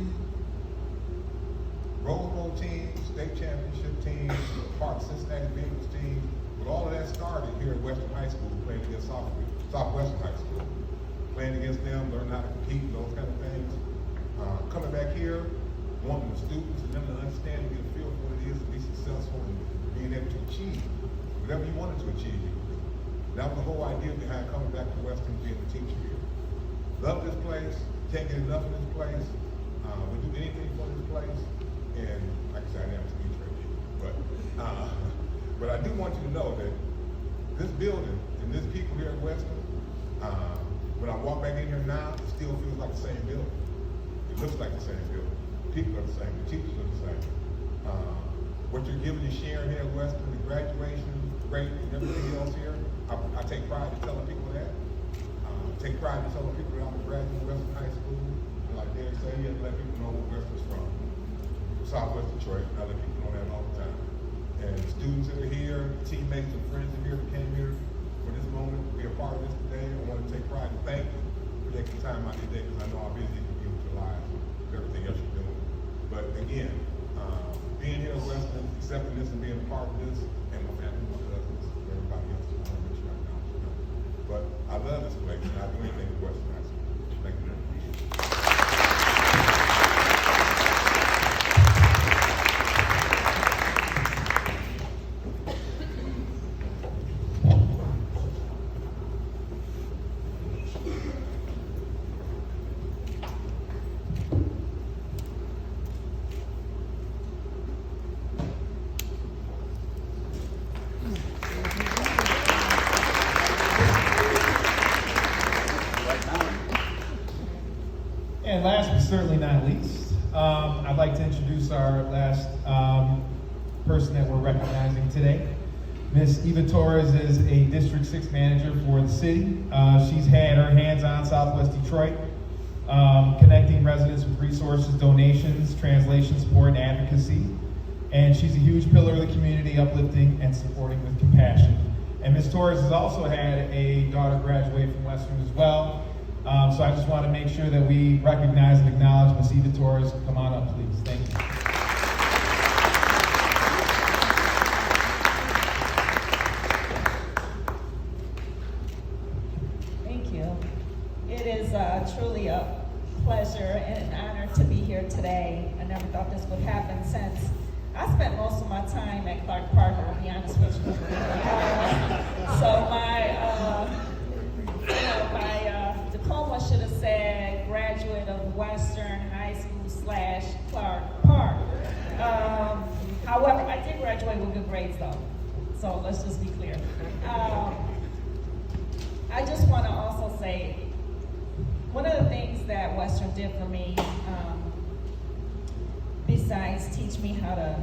Speaker 13: Rose Bowl teams, state championship teams, part of Cincinnati Bengals teams. But all of that started here at Western High School, playing against Southwestern High School. Playing against them, learning how to compete, and those kind of things. Coming back here, wanting the students and them to understand and get a feel for what it is to be successful and being able to achieve whatever you wanted to achieve. That was the whole idea behind coming back to Western, being a teacher here. Love this place, can't get enough of this place. We do anything for this place, and like I said, I am a speech right here. But I do want you to know that this building and this people here at Western, when I walk back in here now, it still feels like the same building. It looks like the same building. People are the same. The teachers are the same. What you're giving and sharing here at Western, the graduation rate and everything else here, I take pride in telling people that. Take pride in telling people that I'm a graduate of Western High School. And like Dan said, you have to let people know where Western's from. Southwest Detroit. I let people know that all the time. And the students that are here, teammates and friends that are here that came here for this moment, be a part of this today. I want to take pride and thank you for taking time out of your day because I know how busy you can be with your lives and everything else you're doing. But again, being here at Western, accepting this and being a part of this, and my family, my cousins, and everybody else, I want to make sure I acknowledge them. But I love this place and I'll do anything for Western High School. Thank you very much.
Speaker 3: And last but certainly not least, I'd like to introduce our last person that we're recognizing today. Miss Eva Torres is a District 6 manager for the city. She's had her hands on Southwest Detroit, connecting residents with resources, donations, translation support, and advocacy. And she's a huge pillar of the community, uplifting and supporting with compassion. And Ms. Torres has also had a daughter graduate from Western as well. So I just want to make sure that we recognize and acknowledge Ms. Eva Torres. Come on up, please. Thank you.
Speaker 14: Thank you. It is truly a pleasure and an honor to be here today. I never thought this would happen since I spent most of my time at Clark Park, to be honest with you. So my diploma should have said graduate of Western High School / Clark Park. However, I did graduate with good grades though. So let's just be clear. I just want to also say, one of the things that Western did for me, besides teach me how to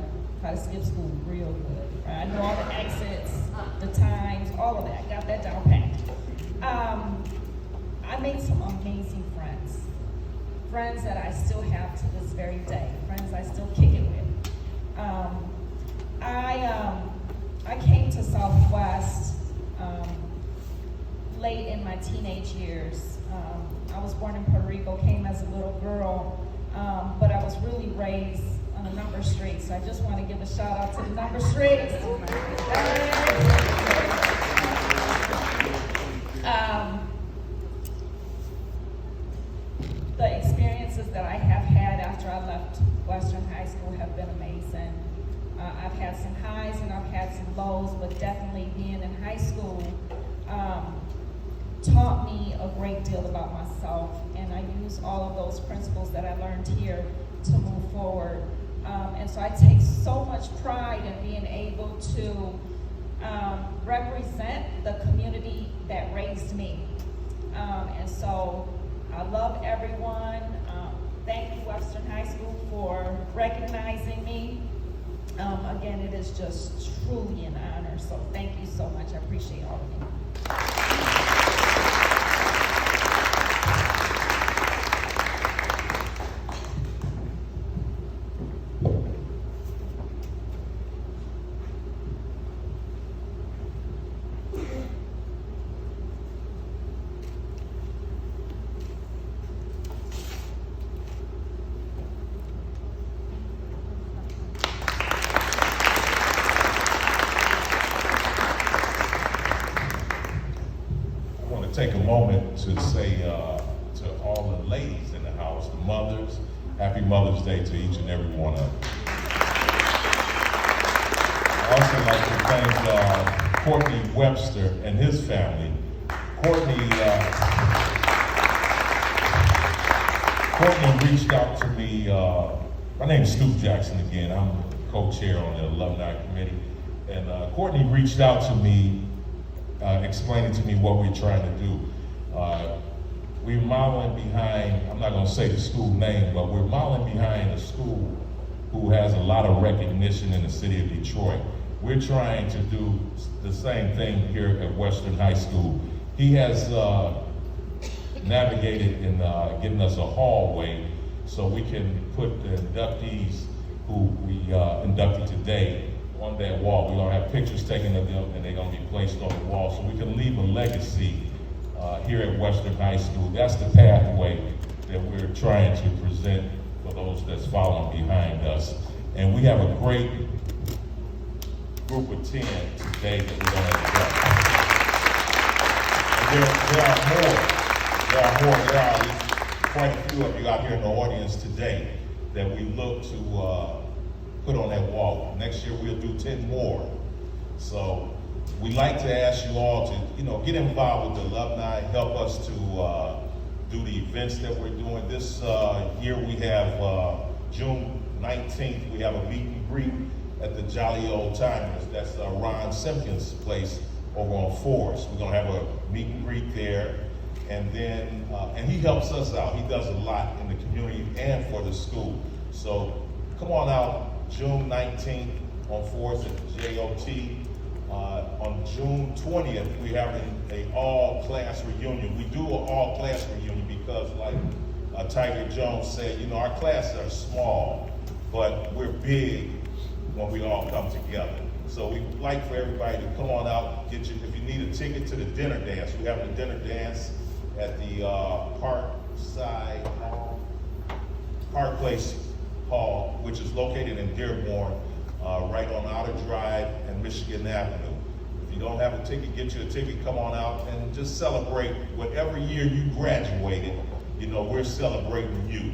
Speaker 14: skip school real good, right? I know all the exits, the times, all of that. I got that down packed. I made some amazing friends. Friends that I still have to this very day. Friends I still kick it with. I came to Southwest late in my teenage years. I was born in Puerto Rico, came as a little girl, but I was really raised on a number street. So I just want to give a shout out to the number streets. The experiences that I have had after I left Western High School have been amazing. I've had some highs and I've had some lows, but definitely being in high school taught me a great deal about myself, and I use all of those principles that I learned here to move forward. And so I take so much pride in being able to represent the community that raised me. And so I love everyone. Thank you, Western High School, for recognizing me. Again, it is just truly an honor. So thank you so much. I appreciate all of you.
Speaker 7: Take a moment to say to all the ladies in the house, the mothers, happy Mother's Day to each and every one of them. I also like to thank Courtney Webster and his family. Courtney reached out to me. My name is Snoop Jackson again. I'm co-chair on the Alumni Committee. And Courtney reached out to me explaining to me what we're trying to do. We're modeling behind, I'm not going to say the school name, but we're modeling behind a school who has a lot of recognition in the city of Detroit. We're trying to do the same thing here at Western High School. He has navigated in getting us a hallway so we can put the inductees who we inducted today on that wall. We're gonna have pictures taken of them and they're gonna be placed on the wall so we can leave a legacy here at Western High School. That's the pathway that we're trying to present for those that's following behind us. And we have a great group of 10 today that we're gonna induct. And there are quite a few of you out here in the audience today that we look to put on that wall. Next year we'll do 10 more. So we like to ask you all to, get involved with the alumni, help us to do the events that we're doing. This year we have June 19th, we have a meet and greet at the Jolly Old Timers. That's Ron Simpkins' place over on Forest. We're gonna have a meet and greet there. And then, and he helps us out. He does a lot in the community and for the school. So come on out June 19th on Forest at JOT. On June 20th, we're having an all-class reunion. We do an all-class reunion because like Tiger Jones said, our classes are small, but we're big when we all come together. So we'd like for everybody to come on out, if you need a ticket to the dinner dance, we have a dinner dance at the Park Place Hall, which is located in Dearborn, right on Outer Drive and Michigan Avenue. If you don't have a ticket, get you a ticket, come on out and just celebrate whatever year you graduated. We're celebrating you.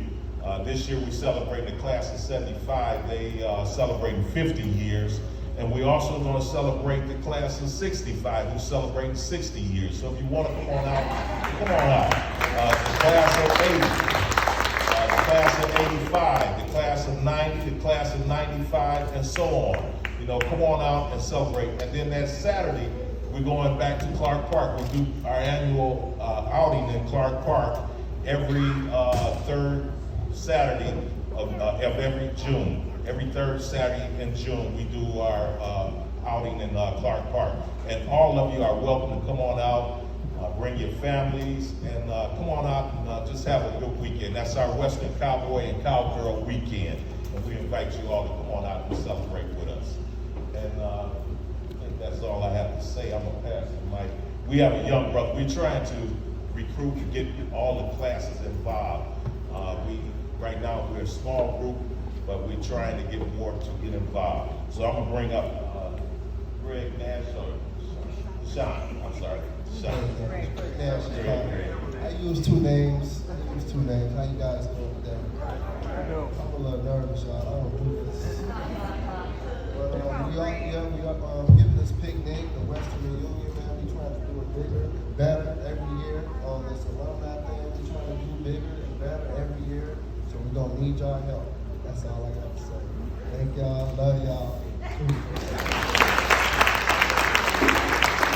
Speaker 7: This year we celebrate the class of 75. They celebrating 50 years. And we also going to celebrate the class of 65 who's celebrating 60 years. So if you want to come on out, come on out. The class of 80, the class of 85, the class of 90, the class of 95, and so on. Come on out and celebrate. And then that Saturday, we're going back to Clark Park. We do our annual outing in Clark Park every third Saturday of every June. Every third Saturday in June, we do our outing in Clark Park. And all of you are welcome to come on out, bring your families, and come on out and just have a good weekend. That's our Western Cowboy and Cowgirl weekend. And we invite you all to come on out and celebrate with us. And I think that's all I have to say. I'm going to pass the mic. We have a young brother. We're trying to recruit to get all the classes involved. Right now, we're a small group, but we're trying to get more to get involved. So I'm gonna bring up Greg Nash or Sean. I'm sorry, Sean.
Speaker 15: Greg Nash. I use two names. How you guys doing today? I'm a little nervous, y'all. I don't do this. But we are giving this picnic, the Western Reunion, man. We trying to do it bigger, better every year. On this alumni thing, we trying to do bigger and better every year. So we're gonna need y'all help. That's all I got to say. Thank y'all. Love y'all.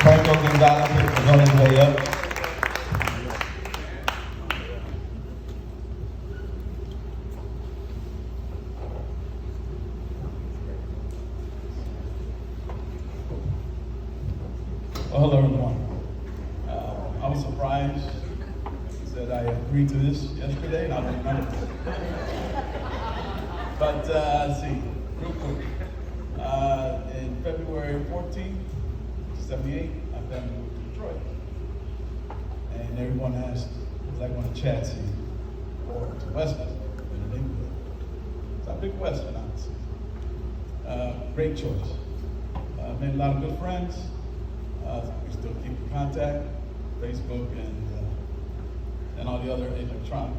Speaker 12: Franco Gonzalez is on his way up.
Speaker 16: Well, hello, everyone. I was surprised that I agreed to this yesterday, and I don't remember. But let's see, real quick. In February 14th, 78, I've been to Detroit. And everyone asked, was I going to Chatsey or to Western in the neighborhood? So I picked Western, honestly. Great choice. Made a lot of good friends. We still keep in contact, Facebook and all the other electronic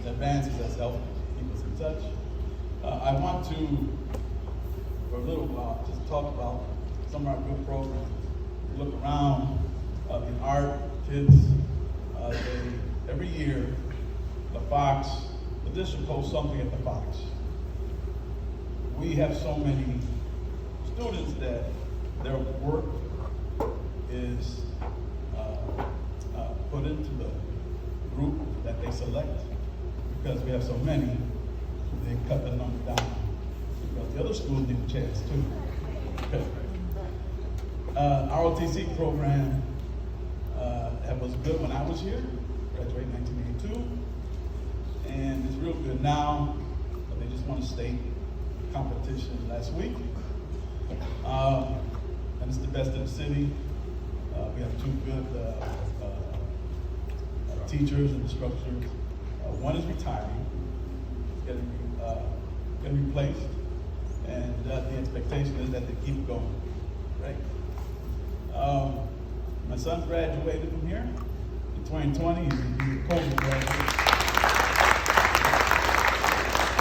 Speaker 16: advances that's helped keep us in touch. I want to, for a little while, just talk about some of our good programs. Look around in art, kids, every year, the district hosts something at the Fox. We have so many students that their work is put into the group that they select. Because we have so many, they cut the number down. Because the other schools need a chance too. ROTC program that was good when I was here, graduated in 1982, and it's real good now, but they just won a state competition last week. And it's the best in the city. We have two good teachers and instructors. One is retiring, getting replaced, and the expectation is that they keep going, right? My son graduated from here in 2020. He's a COVID graduate.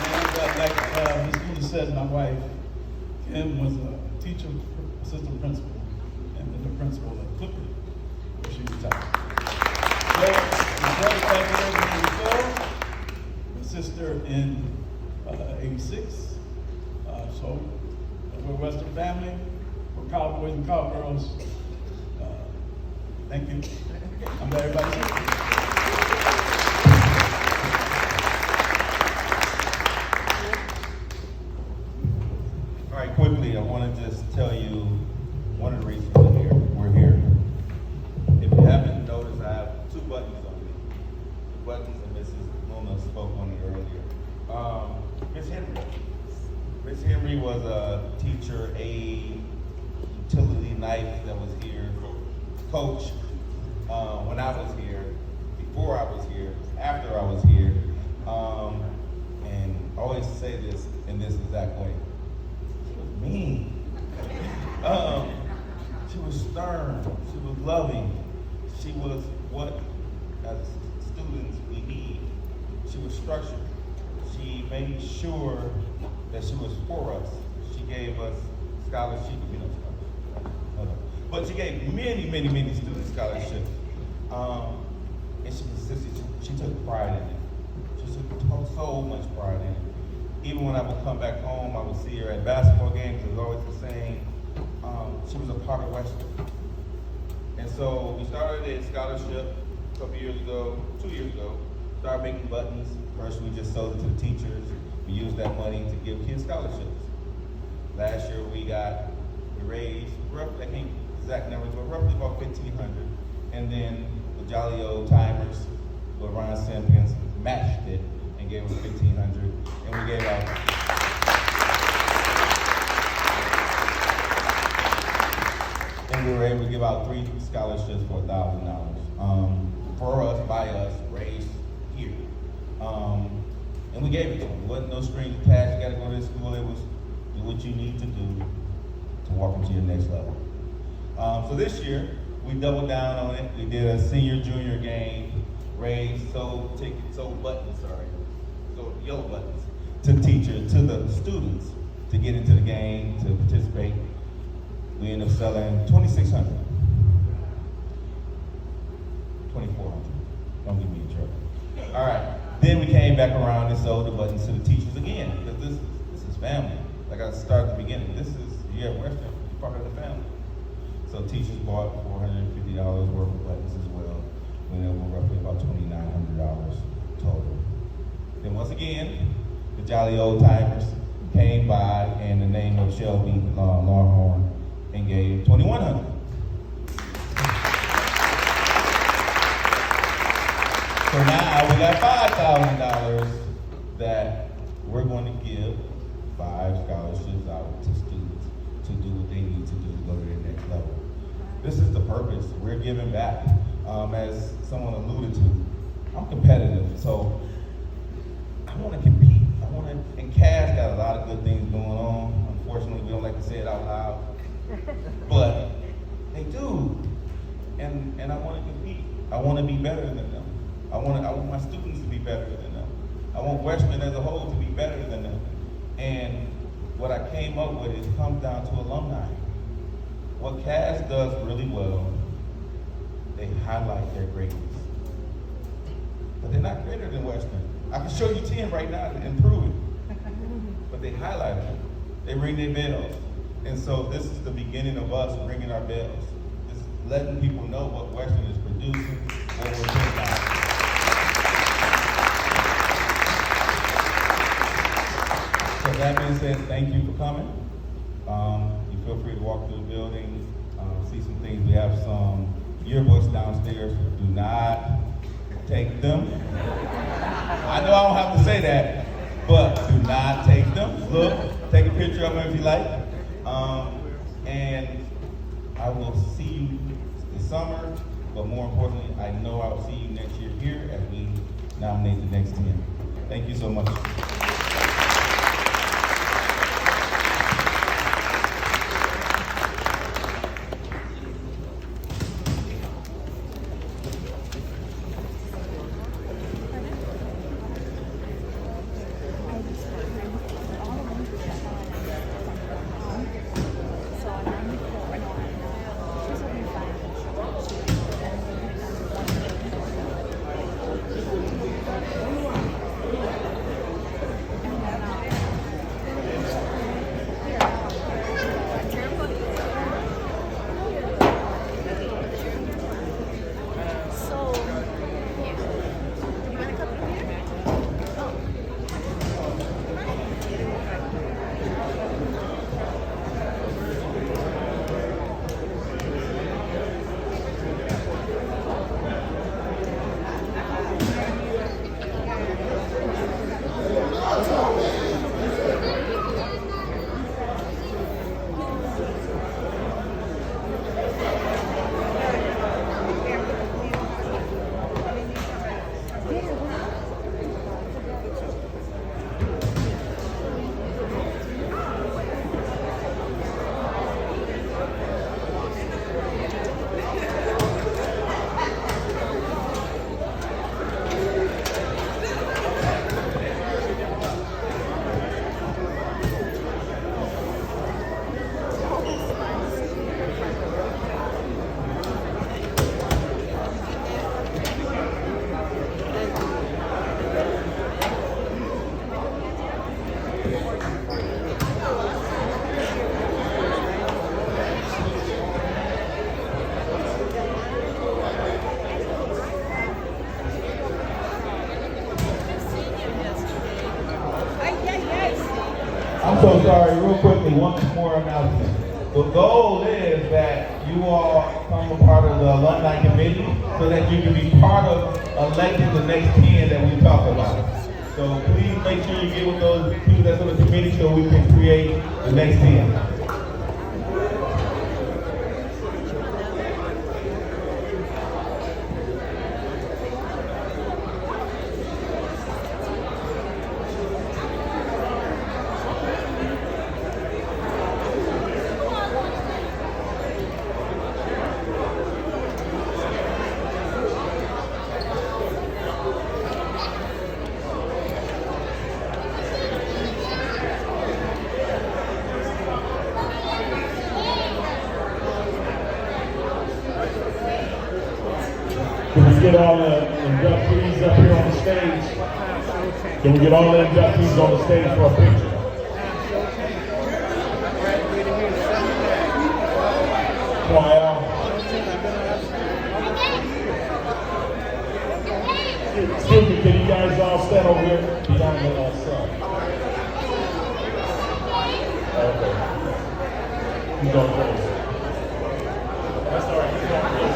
Speaker 16: And like Ms. Luna said, my wife, Kim, was a teacher, assistant principal, and then the principal at Clipper, where she retired. So, my brother graduated in 84, my sister in 86. So, we're a Western family, we're cowboys and cowgirls. Thank you. I'm glad everybody's here.
Speaker 2: All right, quickly, I want to just tell you one of the reasons we're here. If you haven't noticed, I have two buttons on me. The buttons, and Mrs. Luna spoke on it earlier. Miss Henry. Miss Henry was a teacher, aide, utility knife that was here, coach when I was here, before I was here, after I was here, and I always say this in this exact way. She was mean. She was stern. She was loving. She was what, as students, we need. She was structured. She made sure that she was for us. She gave us scholarships. But she gave many, many, many students scholarships. And she insisted, she took pride in it. She took so much pride in it. Even when I would come back home, I would see her at basketball games. It was always the same. She was a part of Western. And so we started a scholarship a couple years ago, 2 years ago. Started making buttons. First, we just sold it to the teachers. We used that money to give kids scholarships. Last year, we raised roughly, I can't exact numbers, but roughly about $1,500. And then the Jolly Old Timers with Ron Simpkins matched it and gave us $1,500. And we gave out. And we were able to give out 3 scholarships for $1,000. For us, by us, raised here. And we gave it to them. There wasn't no strings attached. You got to go to this school. It was do what you need to do to walk into your next level. So this year, we doubled down on it. We did a senior junior game, raised, sold tickets, sold buttons, sold yellow buttons to teachers, to the students to get into the game, to participate. We ended up selling 2,600, 2,400. Don't get me in trouble. All right. Then we came back around and sold the buttons to the teachers again, because this is family. Like I started at the beginning, this is Western, part of the family. So teachers bought $450 worth of buttons as well. We ended up with roughly about $2,900 total. Then once again, the Jolly Old Timers came by in the name of Shelby Longhorn and gave $2,100. So now we got $5,000 that we're going to give 5 scholarships out to students to do what they need to do to go to their next level. This is the purpose. We're giving back. As someone alluded to, I'm competitive, so I want to compete. And Cass got a lot of good things going on. Unfortunately, we don't like to say it out loud, but they do. And I want to compete. I want to be better than them. I want my students to be better than them. I want Western as a whole to be better than them. And what I came up with is comes down to alumni. What Cass does really well, they highlight their greatness. But they're not greater than Western. I can show you 10 right now and prove it. But they highlight it. They ring their bells. And so this is the beginning of us ringing our bells. Just letting people know what Western is producing, what we're doing now. that being said, thank you for coming. You feel free to walk through the building, see some things. We have some yearbooks downstairs. Do not take them. I know I don't have to say that, but do not take them. Look, take a picture of them if you like. And I will see you this summer, but more importantly, I know I will see you next year here as we nominate the next 10. Thank you so much.
Speaker 7: I'm so sorry, real quickly, one more announcement. The goal is that you all become a part of the alumni committee so that you can be part of electing the next 10 that we talk about. So please make sure you get with those people that's on the committee so we can create the next 10.
Speaker 17: Can we get all the inductees up here on the stage? Can we get all the inductees on the stage for a picture? Come on, Al. Excuse me, can you guys all stand over here behind the sun? Okay. He's going crazy. That's all right. He's going crazy.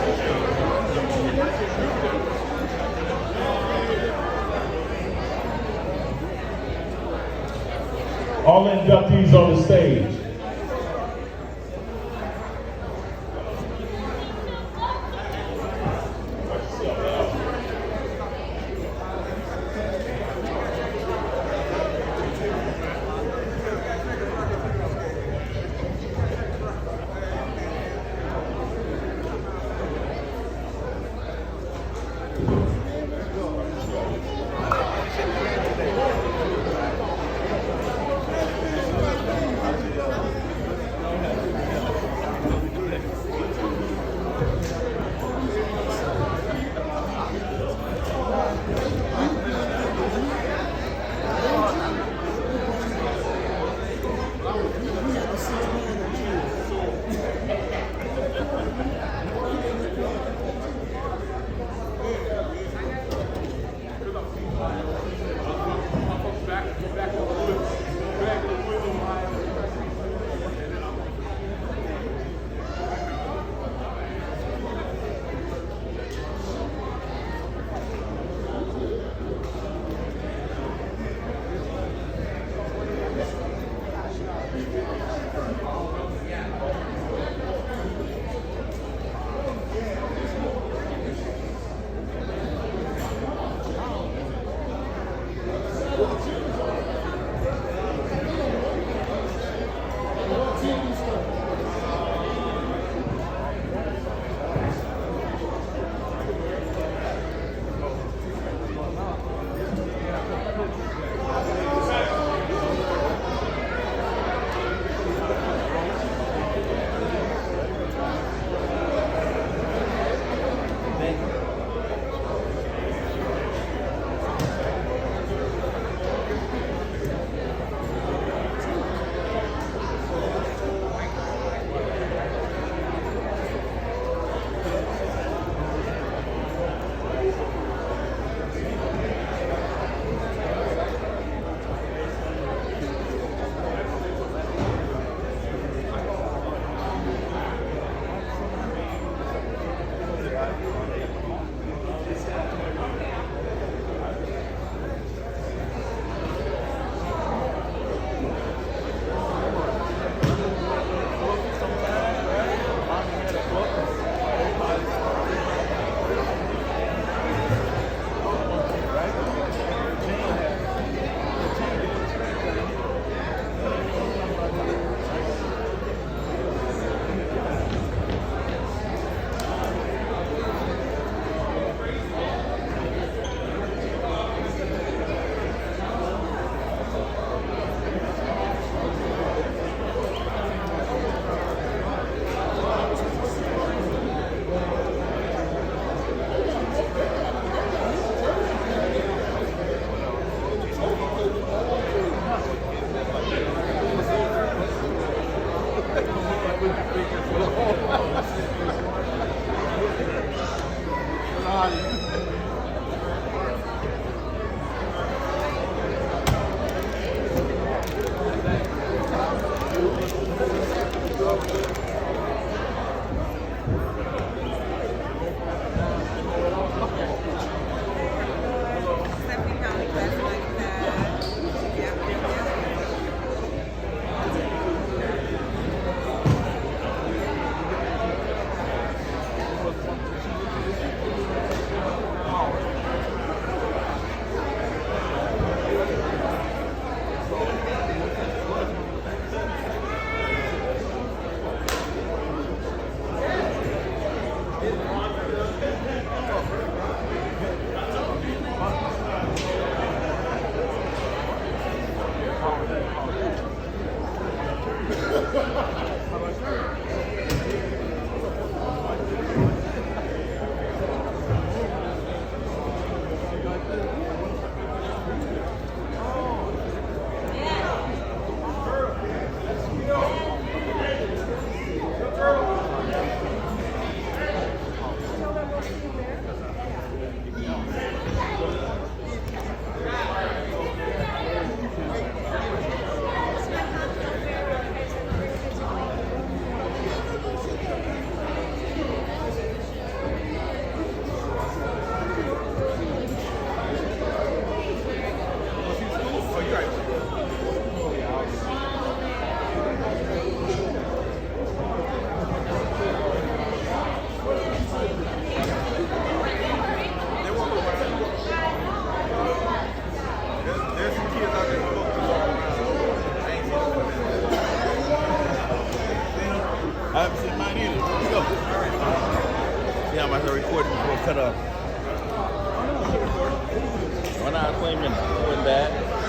Speaker 17: All inductees on the stage.
Speaker 3: proud of you.
Speaker 2: I haven't seen mine either. Let's go. See how much I recorded before it cut off. 1 hour, 20 minutes. Wasn't bad.